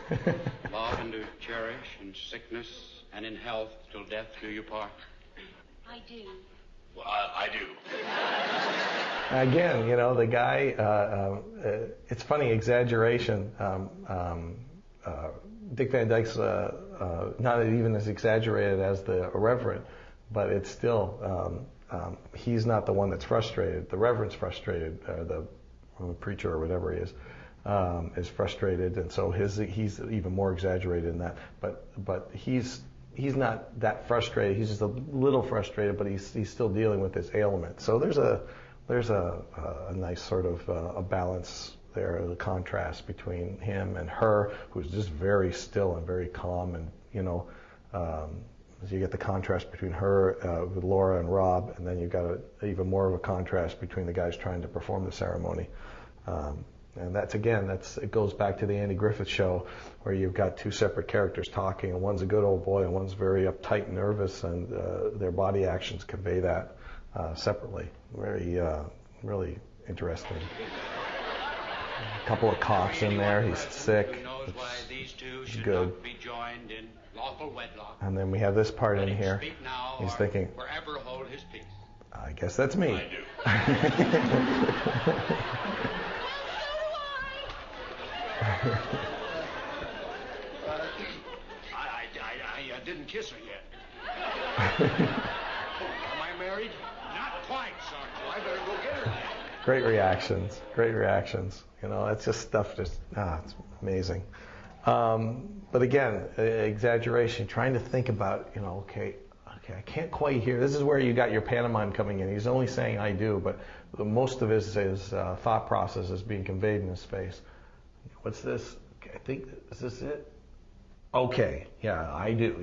S10: to love and to cherish, in sickness and in health, till death do you part?
S11: I do.
S9: Well, I do.
S2: Again, the guy, it's funny, exaggeration. Dick Van Dyke's not even as exaggerated as the Reverend, but it's still, he's not the one that's frustrated. The Reverend's frustrated, the preacher or whatever he is frustrated, and so he's even more exaggerated in that. But he's not that frustrated. He's just a little frustrated, but he's still dealing with this ailment. So there's a nice sort of a balance there, the contrast between him and her, who's just very still and very calm, and as you get the contrast between her with Laura and Rob, and then you've got even more of a contrast between the guys trying to perform the ceremony. And it goes back to the Andy Griffith Show, where you've got two separate characters talking, and one's a good old boy and one's very uptight and nervous, and their body actions convey that separately. Very, really interesting. A couple of coughs in there. He's sick. It's good. And then we have this part in here. He's thinking, I guess that's me.
S9: I didn't kiss her yet. Am I married? Not quite, Sergeant. I better go get her.
S2: Great reactions. It's just stuff. It's amazing. But again, exaggeration, trying to think about, okay, I can't quite hear. This is where you got your pantomime coming in. He's only saying I do, but most of his thought process is being conveyed in his face. What's this? Okay, I think, is this it? Okay, yeah, I do,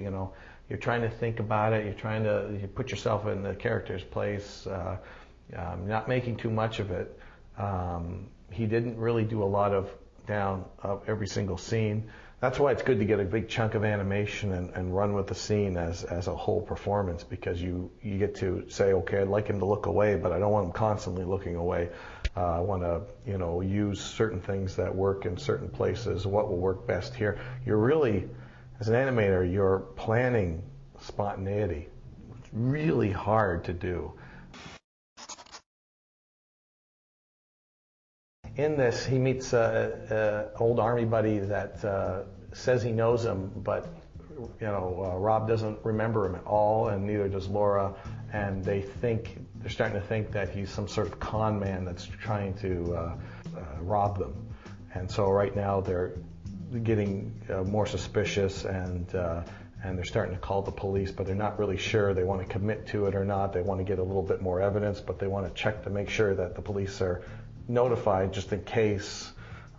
S2: You're trying to think about it. You're trying to put yourself in the character's place, not making too much of it. He didn't really do a lot of every single scene. That's why it's good to get a big chunk of animation and run with the scene as a whole performance, because you get to say, okay, I'd like him to look away, but I don't want him constantly looking away. I want to, use certain things that work in certain places. What will work best here? You're really, as an animator, you're planning spontaneity. It's really hard to do. In this, he meets an old army buddy that says he knows him, but Rob doesn't remember him at all, and neither does Laura. And they're starting to think that he's some sort of con man that's trying to rob them. And so right now they're getting more suspicious, and they're starting to call the police, but they're not really sure they want to commit to it or not. They want to get a little bit more evidence, but they want to check to make sure that the police are notified just in case,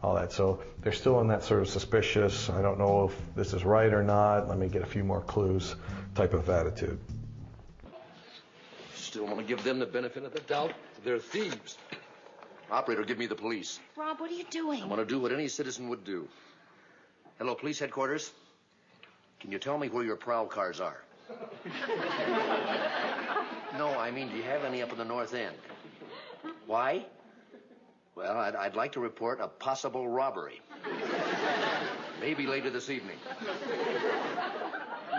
S2: all that. So they're still in that sort of suspicious, I don't know if this is right or not, let me get a few more clues type of attitude.
S12: Still want to give them the benefit of the doubt. They're thieves. Operator, give me the police.
S11: Rob, what are you doing?
S12: I want to do what any citizen would do. Hello, police headquarters. Can you tell me where your prowl cars are? No, I mean, do you have any up in the north end? Why? Well, I'd like to report a possible robbery. Maybe later this evening.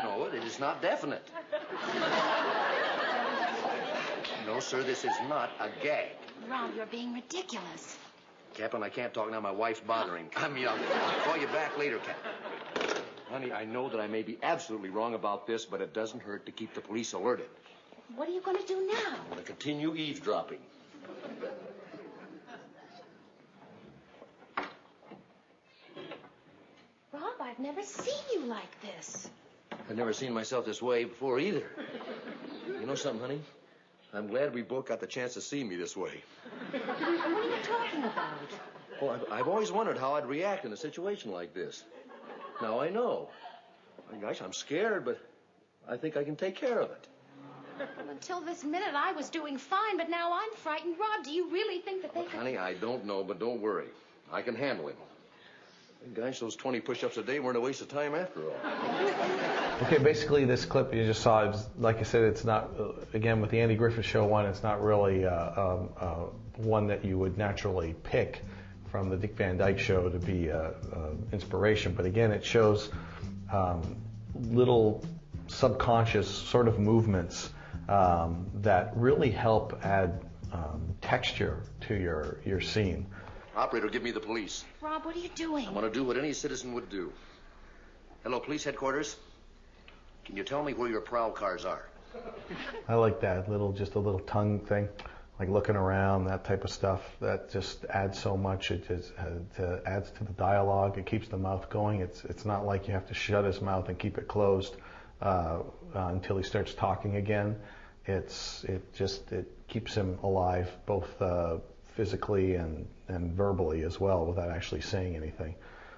S12: No, it is not definite. No, sir, this is not a gag.
S11: Rob, you're being ridiculous.
S12: Captain, I can't talk now. My wife's bothering. I'm young. I'll call you back later, Captain. Honey, I know that I may be absolutely wrong about this, but it doesn't hurt to keep the police alerted.
S11: What are you going to do now?
S12: I'm going to continue eavesdropping.
S11: Rob, I've never seen you like this.
S12: I've never seen myself this way before either. You know something, honey? I'm glad we both got the chance to see me this way.
S11: What are you talking about?
S12: Well, I've always wondered how I'd react in a situation like this. Now I know. Gosh, I'm scared, but I think I can take care of it.
S11: Well, until this minute, I was doing fine, but now I'm frightened. Rob, do you really think that they...
S12: Honey, I don't know, but don't worry. I can handle him. Gosh, those 20 push-ups a day weren't a waste of time after all.
S2: Okay, basically this clip you just saw, like I said, it's not, again, with the Andy Griffith Show one, it's not really one that you would naturally pick from the Dick Van Dyke Show to be inspiration. But again, it shows little subconscious sort of movements that really help add texture to your scene.
S12: Operator, give me the police.
S11: Rob, what are you doing?
S12: I want to do what any citizen would do. Hello, police headquarters. Can you tell me where your prowl cars are?
S2: I like that just a little tongue thing, like looking around, that type of stuff. That just adds so much. It just adds to the dialogue. It keeps the mouth going. It's not like you have to shut his mouth and keep it closed until he starts talking again. It keeps him alive, both physically and verbally as well, without actually saying anything.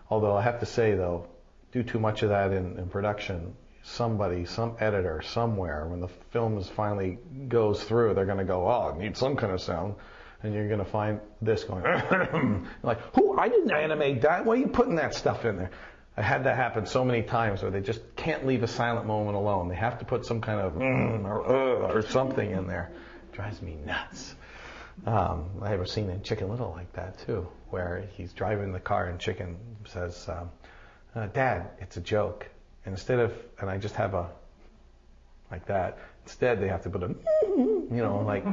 S2: Although I have to say, though, do too much of that in production, some editor somewhere, when the film finally goes through, they're going to go, oh, it needs some kind of sound, and you're going to find this going, like, who? I didn't animate that. Why are you putting that stuff in there? I had that happen so many times where they just can't leave a silent moment alone. They have to put some kind of or something in there. It drives me nuts. I have a scene in Chicken Little like that too, where he's driving the car and Chicken says, Dad, it's a joke. And and I just have like that. Instead, they have to put like,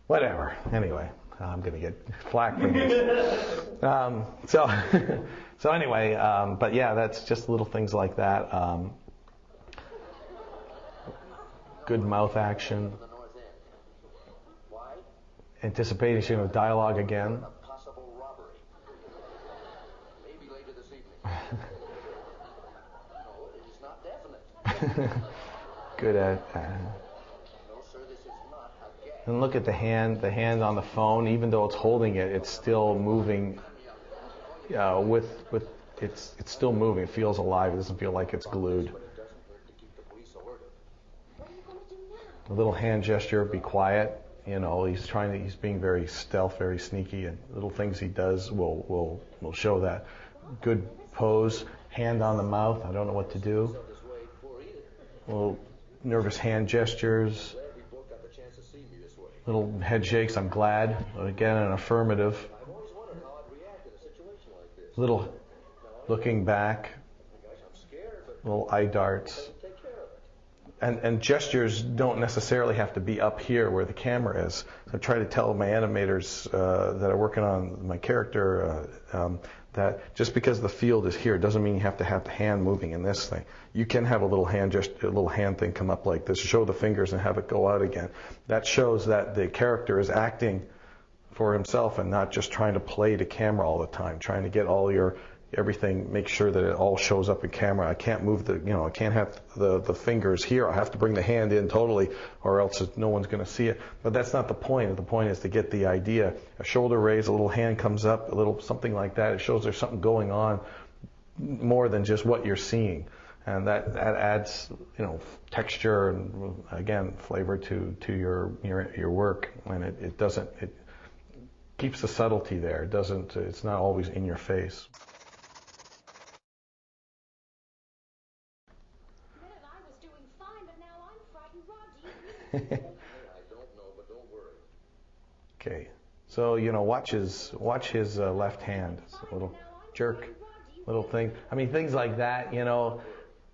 S2: whatever. Anyway, I'm going to get flack for this. So anyway, but yeah, that's just little things like that. Good mouth action. Anticipation of dialogue again. Good at. And look at the hand on the phone. Even though it's holding it, it's still moving. It's still moving. It feels alive. It doesn't feel like it's glued. A little hand gesture, be quiet. You know, he's being very stealth, very sneaky, and little things he does will show that. Good pose, hand on the mouth. I don't know what to do. Little nervous hand gestures. Little head shakes. I'm glad. Again, an affirmative. Little looking back. Little eye darts. And gestures don't necessarily have to be up here where the camera is. So I try to tell my animators that are working on my character that just because the field is here doesn't mean you have to have the hand moving in this thing. You can have a little hand thing come up like this, show the fingers and have it go out again. That shows that the character is acting for himself and not just trying to play to camera all the time, trying to get everything, make sure that it all shows up in camera. I can't move I can't have the fingers here. I have to bring the hand in totally, or else no one's going to see it. But that's not the point. The point is to get the idea. A shoulder raise, a little hand comes up, a little something like that. It shows there's something going on more than just what you're seeing. And that adds, texture and, again, flavor to your work. And it keeps the subtlety there. It's not always in your face. Okay, so watch his left hand. It's a little jerk, little thing. I mean, things like that.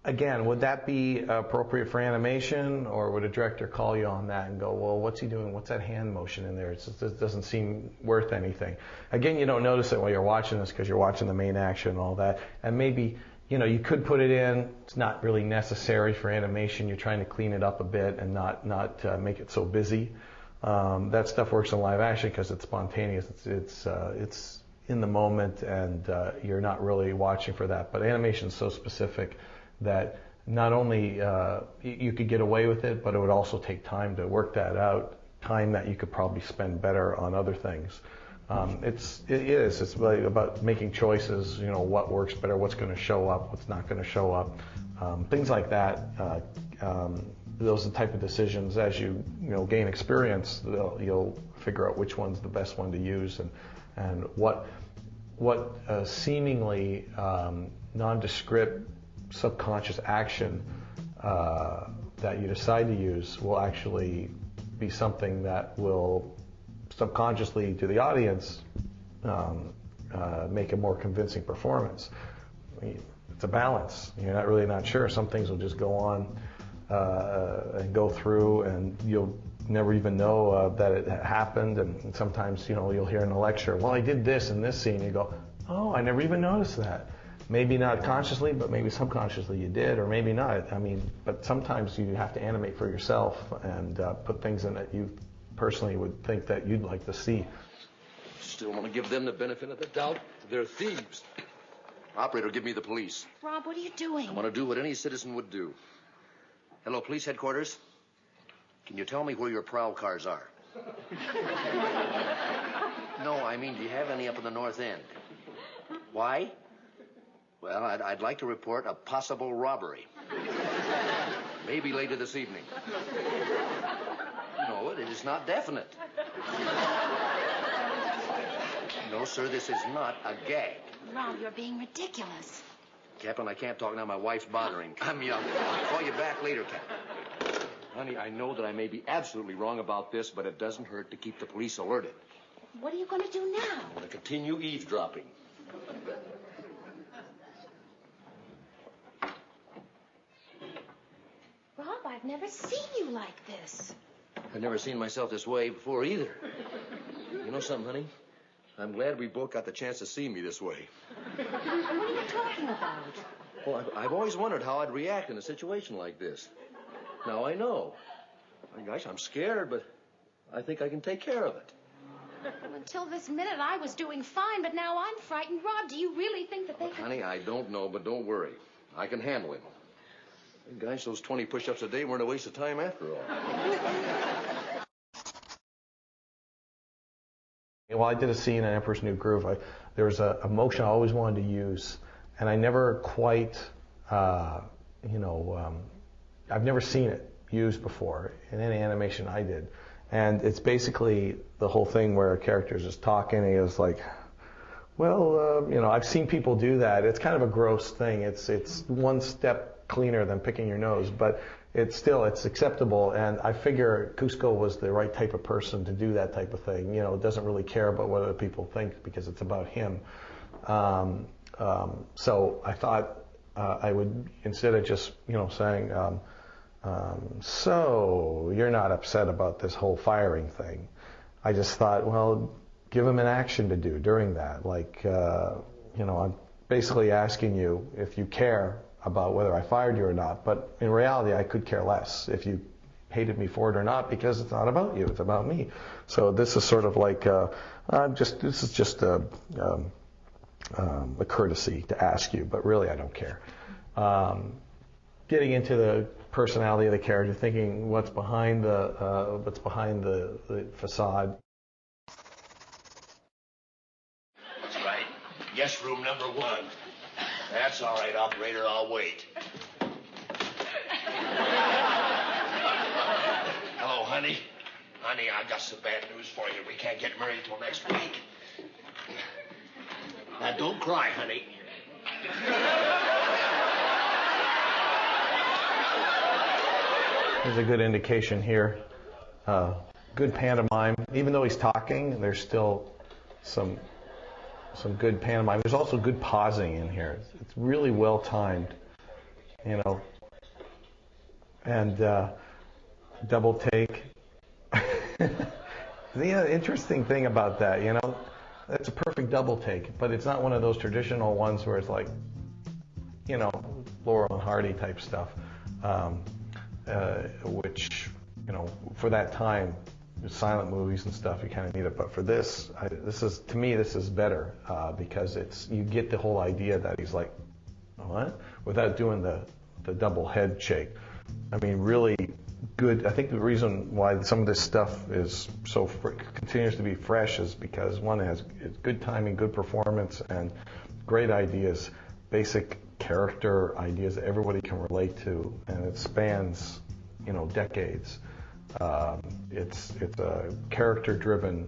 S2: Again, would that be appropriate for animation, or would a director call you on that and go, well, what's he doing? What's that hand motion in there? It doesn't seem worth anything. Again, you don't notice it while you're watching this because you're watching the main action and all that. And maybe you could put it in. It's not really necessary for animation. You're trying to clean it up a bit and not make it so busy. That stuff works in live action because it's spontaneous. It's in the moment, and you're not really watching for that. But animation is so specific that not only you could get away with it, but it would also take time to work that out. Time that you could probably spend better on other things. It's really about making choices, what works better, what's going to show up, what's not going to show up, things like that. Those are the type of decisions as you gain experience, you'll figure out which one's the best one to use and what seemingly nondescript subconscious action that you decide to use will actually be something that will subconsciously to the audience make a more convincing performance. It's a balance. You're not sure. Some things will just go on and go through, and you'll never even know that it happened. And sometimes you'll hear in a lecture, well, I did this in this scene. You go, oh, I never even noticed that. Maybe not consciously, but maybe subconsciously you did, or maybe not. But sometimes you have to animate for yourself and put things in that you personally would think that you'd like to see.
S12: Still want to give them the benefit of the doubt. They're thieves. Operator, give me the police.
S11: Rob, what are you doing?
S12: I want to do what any citizen would do. Hello, police headquarters. Can you tell me where your prowl cars are? No, do you have any up in the north end? Why? Well, I'd like to report a possible robbery. Maybe later this evening. No, it is not definite. No, sir, this is not a gag.
S11: Rob, you're being ridiculous.
S12: Captain, I can't talk now. My wife's bothering. I'm young. I'll call you back later, Captain. Honey, I know that I may be absolutely wrong about this, but it doesn't hurt to keep the police alerted.
S11: What are you going to do now?
S12: I'm going to continue eavesdropping.
S11: Rob, I've never seen you like this.
S12: I've never seen myself this way before either. You know something, honey? I'm glad we both got the chance to see me this way.
S11: What are you talking about?
S12: Well, I've always wondered how I'd react in a situation like this. Now I know. Gosh, I'm scared, but I think I can take care of it.
S11: Well, until this minute, I was doing fine, but now I'm frightened. Rob, do you really think that they...
S12: Honey, I don't know, but don't worry. I can handle him. Gosh, those 20 push-ups a day weren't a waste of time after all.
S2: Well, I did a scene in Emperor's New Groove. There was a motion I always wanted to use, and I never quite, I've never seen it used before in any animation I did. And it's basically the whole thing where a character's just talking, and he goes like, well, I've seen people do that. It's kind of a gross thing. It's one step cleaner than picking your nose, but it's acceptable. And I figure Cusco was the right type of person to do that type of thing. Doesn't really care about what other people think because it's about him. So I thought I would, instead of just, saying, so you're not upset about this whole firing thing. I just thought, well, give him an action to do during that. Like, I'm basically asking you if you care about whether I fired you or not. But in reality, I could care less if you hated me for it or not, because it's not about you, it's about me. So this is sort of like, this is just a courtesy to ask you, but really I don't care. Getting into the personality of the character, thinking what's behind the facade.
S12: That's right. Guest room number 1. That's all right, operator. I'll wait. Hello, honey. Honey, I got some bad news for you. We can't get married till next week. Now, don't cry, honey.
S2: There's a good indication here. Good pantomime. Even though he's talking, there's still some good pantomime. There's also good pausing in here. It's really well timed, and double take. The interesting thing about that, it's a perfect double take, but it's not one of those traditional ones where it's like, Laurel and Hardy type stuff, which, for that time, silent movies and stuff, you kind of need it. But for this, this is better because you get the whole idea that he's like, what? Without doing the double head shake. I mean, really good. I think the reason why some of this stuff is continues to be fresh is because one has good timing, good performance, and great ideas, basic character ideas that everybody can relate to, and it spans, decades. It's a character-driven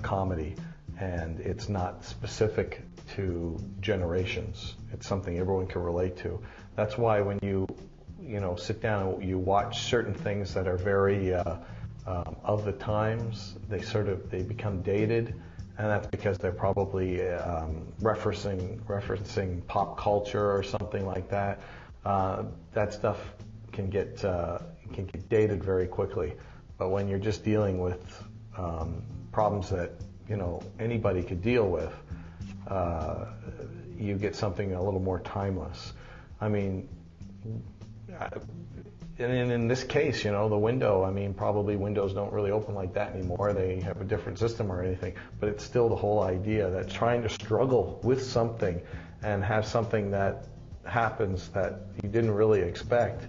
S2: comedy, and it's not specific to generations. It's something everyone can relate to. That's why when you sit down and you watch certain things that are very of the times, they become dated, and that's because they're probably referencing pop culture or something like that. That stuff can get dated very quickly. But when you're just dealing with problems that anybody could deal with, you get something a little more timeless. I mean, and in this case, the window, probably windows don't really open like that anymore. They have a different system or anything, but it's still the whole idea that trying to struggle with something and have something that happens that you didn't really expect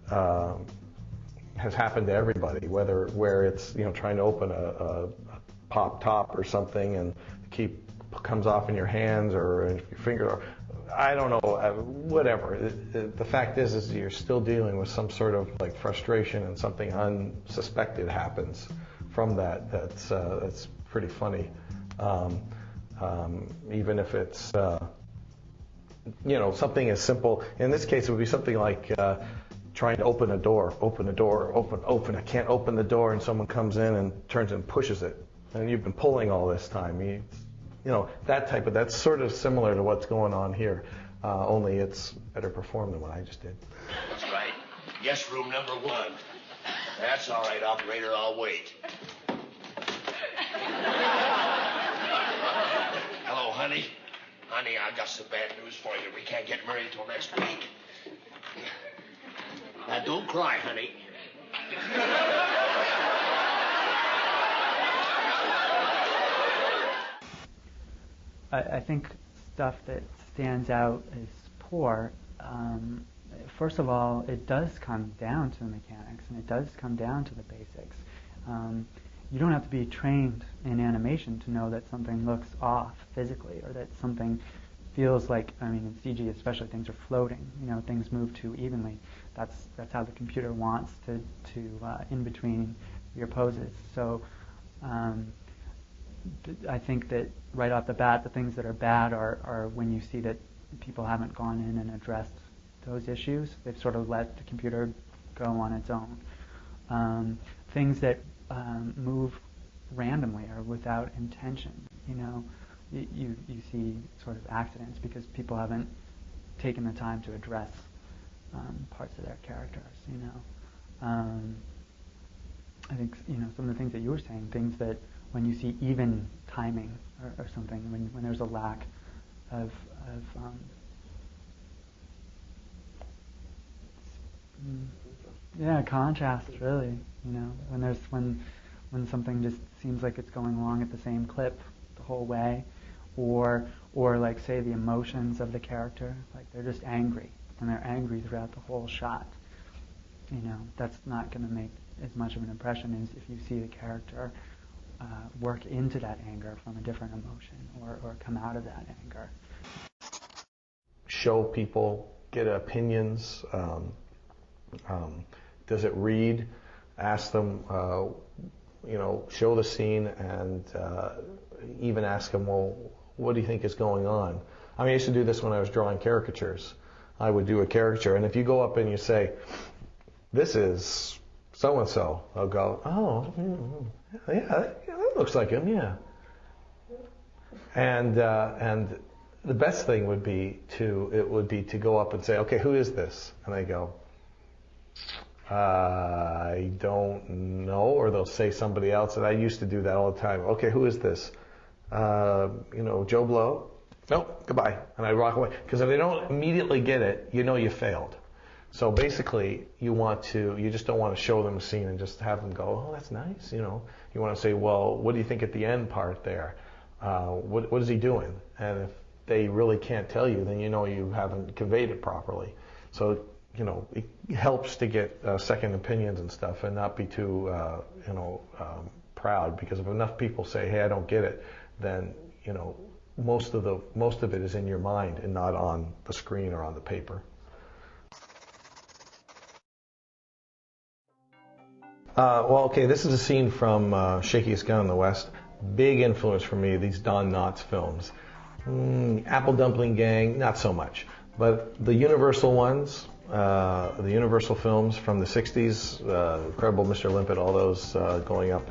S2: has happened to everybody, where it's, trying to open a pop top or something and the key comes off in your hands or in your finger. I don't know, whatever. The fact is you're still dealing with some sort of like frustration, and something unsuspected happens from that. That's pretty funny. Even if it's something as simple. In this case, it would be something like trying to open a door. Open. I can't open the door, and someone comes in and turns and pushes it, and you've been pulling all this time. That's sort of similar to what's going on here, only it's better performed than what I just did.
S12: That's right. Guest room number 1. That's all right, operator. I'll wait. Hello, honey. Honey, I got some bad news for you. We can't get married till next week. Now, don't cry, honey.
S13: I think stuff that's stands out as poor, first of all, it does come down to the mechanics, and it does come down to the basics. You don't have to be trained in animation to know that something looks off physically, or that something feels like, I mean, in CG especially, things are floating. You know, things move too evenly. That's how the computer wants to in between your poses. So I think that right off the bat, the things that are bad are when you see that people haven't gone in and addressed those issues. They've sort of let the computer go on its own. Things that move randomly or without intention. You know, you see sort of accidents because people haven't taken the time to address parts of their characters. You know, I think, you know, some of the things that you were saying, things that when you see even timing or something, when there's a lack of contrast, really. You know, when something just seems like it's going along at the same clip the whole way, or like, say, the emotions of the character, like they're just angry and they're angry throughout the whole shot. You know, that's not going to make as much of an impression as if you see the character work into that anger from a different emotion, or come out of that anger.
S2: Show people, get opinions. Does it read? Ask them, you know, show the scene, and even ask them, well, what do you think is going on? I mean, I used to do this when I was drawing caricatures. I would do a caricature, and if you go up and you say, this is so-and-so, I'll go, oh, yeah, that looks like him, yeah. And the best thing would be to go up and say, okay, who is this? And I go, I don't know, or they'll say somebody else, and I used to do that all the time. Okay, who is this? You know, Joe Blow? Nope, goodbye. And I walk away. Because if they don't immediately get it, you know you failed. So basically, you just don't want to show them a scene and just have them go, oh, that's nice, you know. You want to say, well, what do you think at the end part there? What is he doing? And if they really can't tell you, then you know you haven't conveyed it properly. So, you know, it helps to get second opinions and stuff, and not be too, proud. Because if enough people say, hey, I don't get it, then, you know, most of it is in your mind and not on the screen or on the paper. Well, okay, this is a scene from Shakiest Gun in the West. Big influence for me, these Don Knotts films. Apple Dumpling Gang, not so much. But the Universal ones, the Universal films from the 60s, Incredible Mr. Limpet, all those going up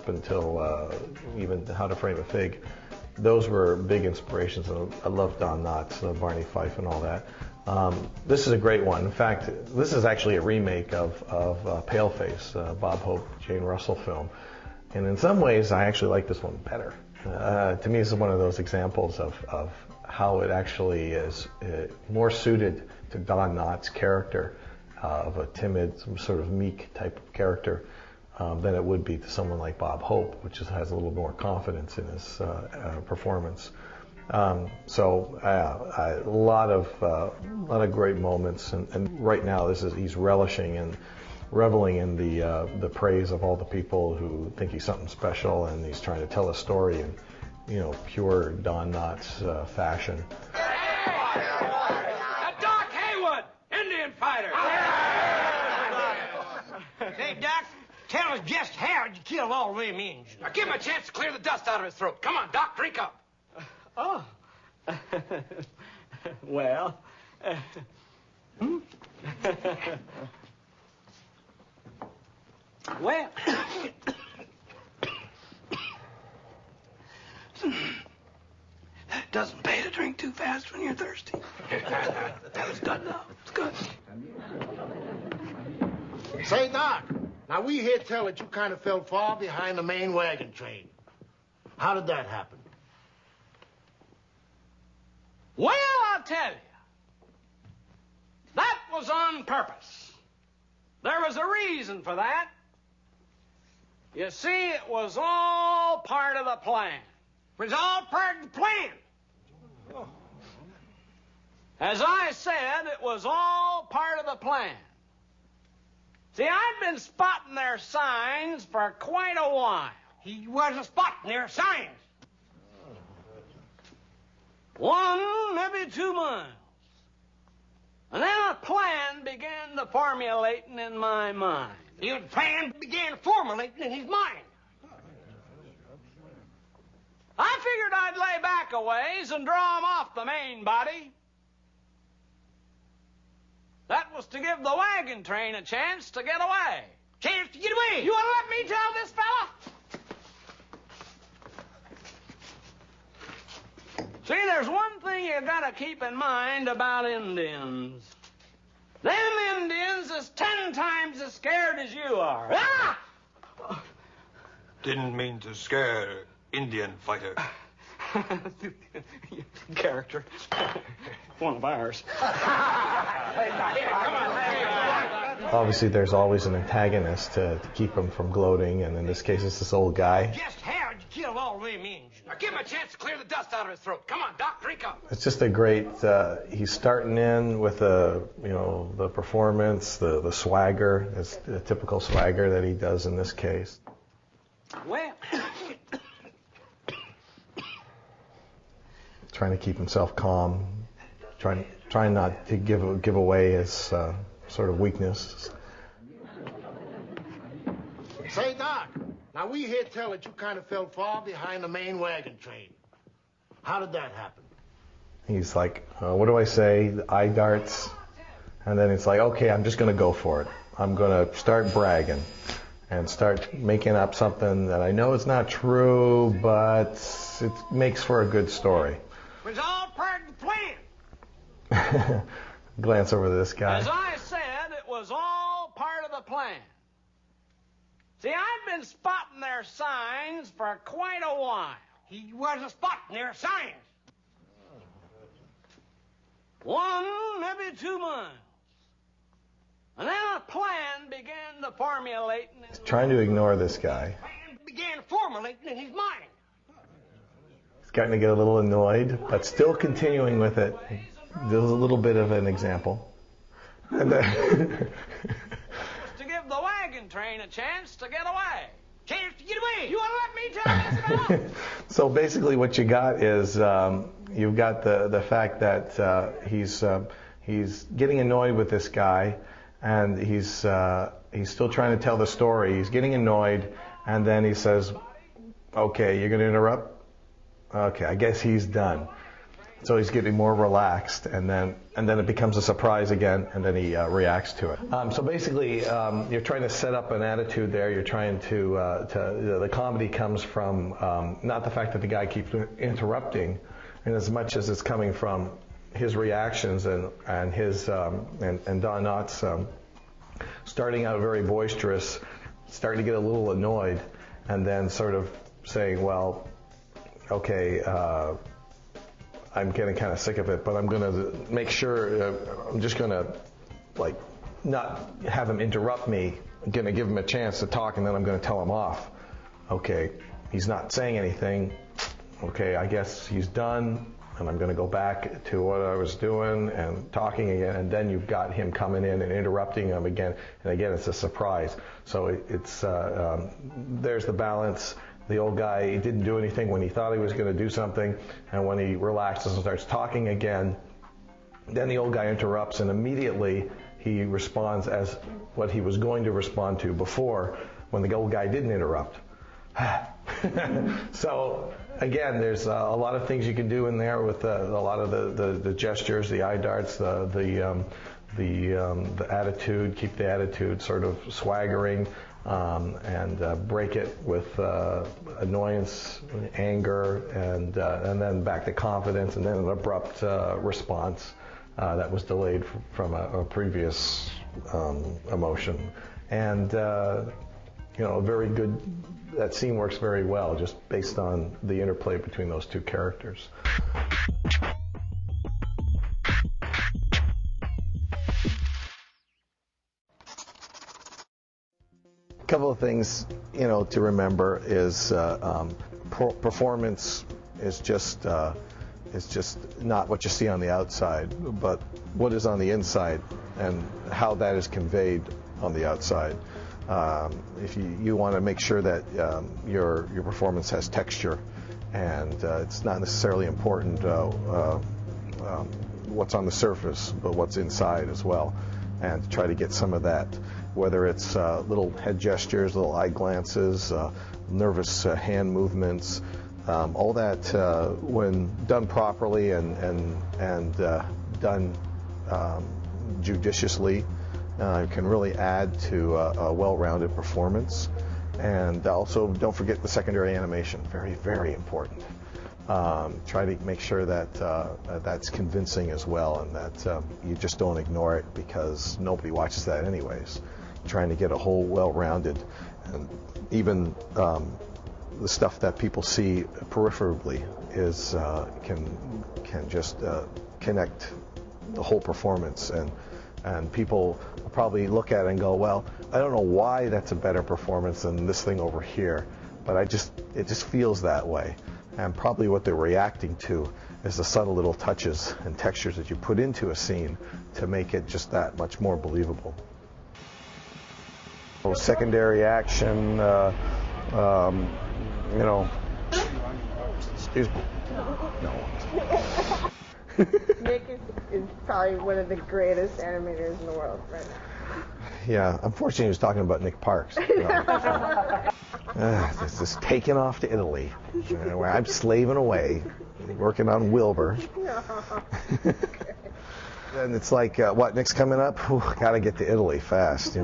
S2: until even How to Frame a Fig, those were big inspirations. I love Don Knotts, Barney Fife and all that. This is a great one. In fact, this is actually a remake of Paleface, Bob Hope, Jane Russell film. And in some ways, I actually like this one better. To me, this is one of those examples of how it actually is more suited to Don Knotts' character of a timid, some sort of meek type of character than it would be to someone like Bob Hope, which has a little more confidence in his performance. So a lot of great moments, and right now he's relishing and reveling in the praise of all the people who think he's something special, and he's trying to tell a story in, you know, pure Don Knotts fashion.
S14: Doc Haywood, Indian fighter.
S15: Hey, Doc, tell us just how you killed all them Indians.
S14: Now give him a chance to clear the dust out of his throat. Come on, Doc, drink up.
S7: Oh. Well. Well.
S15: Doesn't pay to drink too fast when you're thirsty. That was done now. It's good.
S9: Say, Doc, now we hear tell that you kind of fell far behind the main wagon train. How did that happen?
S7: Well, I'll tell you. That was on purpose. There was a reason for that. You see, it was all part of the plan.
S15: It was all part of the plan.
S7: As I said, it was all part of the plan. See, I'd been spotting their signs for quite a while.
S14: He wasn't spotting their signs.
S7: 1, maybe 2 miles. And then a plan began to formulating in my mind.
S14: Your plan began formulating in his mind.
S7: I figured I'd lay back a ways and draw him off the main body. That was to give the wagon train a chance to get away.
S14: Chance to get away?
S7: You want to let me tell this fella? See, there's one thing you gotta keep in mind about Indians. Them Indians is 10 times as scared as you are. Ah!
S15: Didn't mean to scare Indian fighter.
S7: Character. One of ours.
S2: Obviously, there's always an antagonist to keep him from gloating, and in this case, it's this old guy.
S14: Just how'd you kill all them Indians? Now give him a chance to clear the dust out of his throat. Come on, Doc, drink up.
S2: It's just a great. He's starting in with the performance, the swagger, it's the typical swagger that he does in this case.
S7: Well,
S2: trying to keep himself calm, trying not to give away his sort of weakness.
S6: Say, Doc, now we hear tell that you kind of fell far behind the main wagon train. How did that happen?
S2: He's like, what do I say? The eye darts. And then it's like, okay, I'm just going to go for it. I'm going to start bragging and start making up something that I know is not true, but it makes for a good story.
S14: It was all part of the plan.
S2: Glance over to this guy.
S7: as I said, it was all part of the plan. See, I'd been spotting their signs for quite a while.
S14: He wasn't spotting their signs.
S7: 1, maybe 2 miles. And then a plan began to formulate.
S2: He's trying to ignore this guy.
S14: Plan began formulating in his mind.
S2: He's starting to get a little annoyed, but still continuing with it. There's a little bit of an example. And then
S7: to give the wagon train a chance to get away.
S14: Chance to get away.
S7: You want to let me tell this fella?
S2: So basically what you got is you've got the fact that he's getting annoyed with this guy, and he's still trying to tell the story. He's getting annoyed, and then he says, okay, you're going to interrupt? Okay, I guess he's done. So he's getting more relaxed, and then it becomes a surprise again, and then he reacts to it. So basically, you're trying to set up an attitude there. You're trying to the comedy comes from not the fact that the guy keeps interrupting, in as much as it's coming from his reactions and his and Don Knotts starting out very boisterous, starting to get a little annoyed, and then sort of saying, well, okay. I'm getting kind of sick of it, but I'm going to make sure, I'm just going to, like, not have him interrupt me. I'm going to give him a chance to talk, and then I'm going to tell him off. Okay, he's not saying anything. Okay, I guess he's done, and I'm going to go back to what I was doing and talking again, and then you've got him coming in and interrupting him again, and again, it's a surprise. So there's the balance. The old guy, he didn't do anything when he thought he was going to do something, and when he relaxes and starts talking again, then the old guy interrupts, and immediately he responds as what he was going to respond to before when the old guy didn't interrupt. So again, there's a lot of things you can do in there with a lot of the gestures, the eye darts, the attitude, keep the attitude sort of swaggering. And break it with annoyance, anger, and then back to confidence, and then an abrupt response that was delayed from a previous emotion. And very good. That scene works very well, just based on the interplay between those two characters. A couple of things, to remember is performance is just is just not what you see on the outside, but what is on the inside and how that is conveyed on the outside. If you want to make sure that your performance has texture, and it's not necessarily important what's on the surface, but what's inside as well, and try to get some of that, whether it's little head gestures, little eye glances, nervous hand movements, all that when done properly and done judiciously can really add to a well-rounded performance. And also, don't forget the secondary animation. Very, very important. Try to make sure that that's convincing as well, and that you just don't ignore it, because nobody watches that anyways. Trying to get a whole well-rounded, and even the stuff that people see peripherally is can just connect the whole performance, and people probably look at it and go, well, I don't know why that's a better performance than this thing over here, but it just feels that way. And probably what they're reacting to is the subtle little touches and textures that you put into a scene to make it just that much more believable. Secondary action, excuse me. No.
S16: Nick is probably one of the greatest animators in the world right now.
S2: Yeah, unfortunately he was talking about Nick Parks. This is taking off to Italy, where I'm slaving away, working on Wilbur. And it's like, what, Nick's coming up? Gotta get to Italy fast,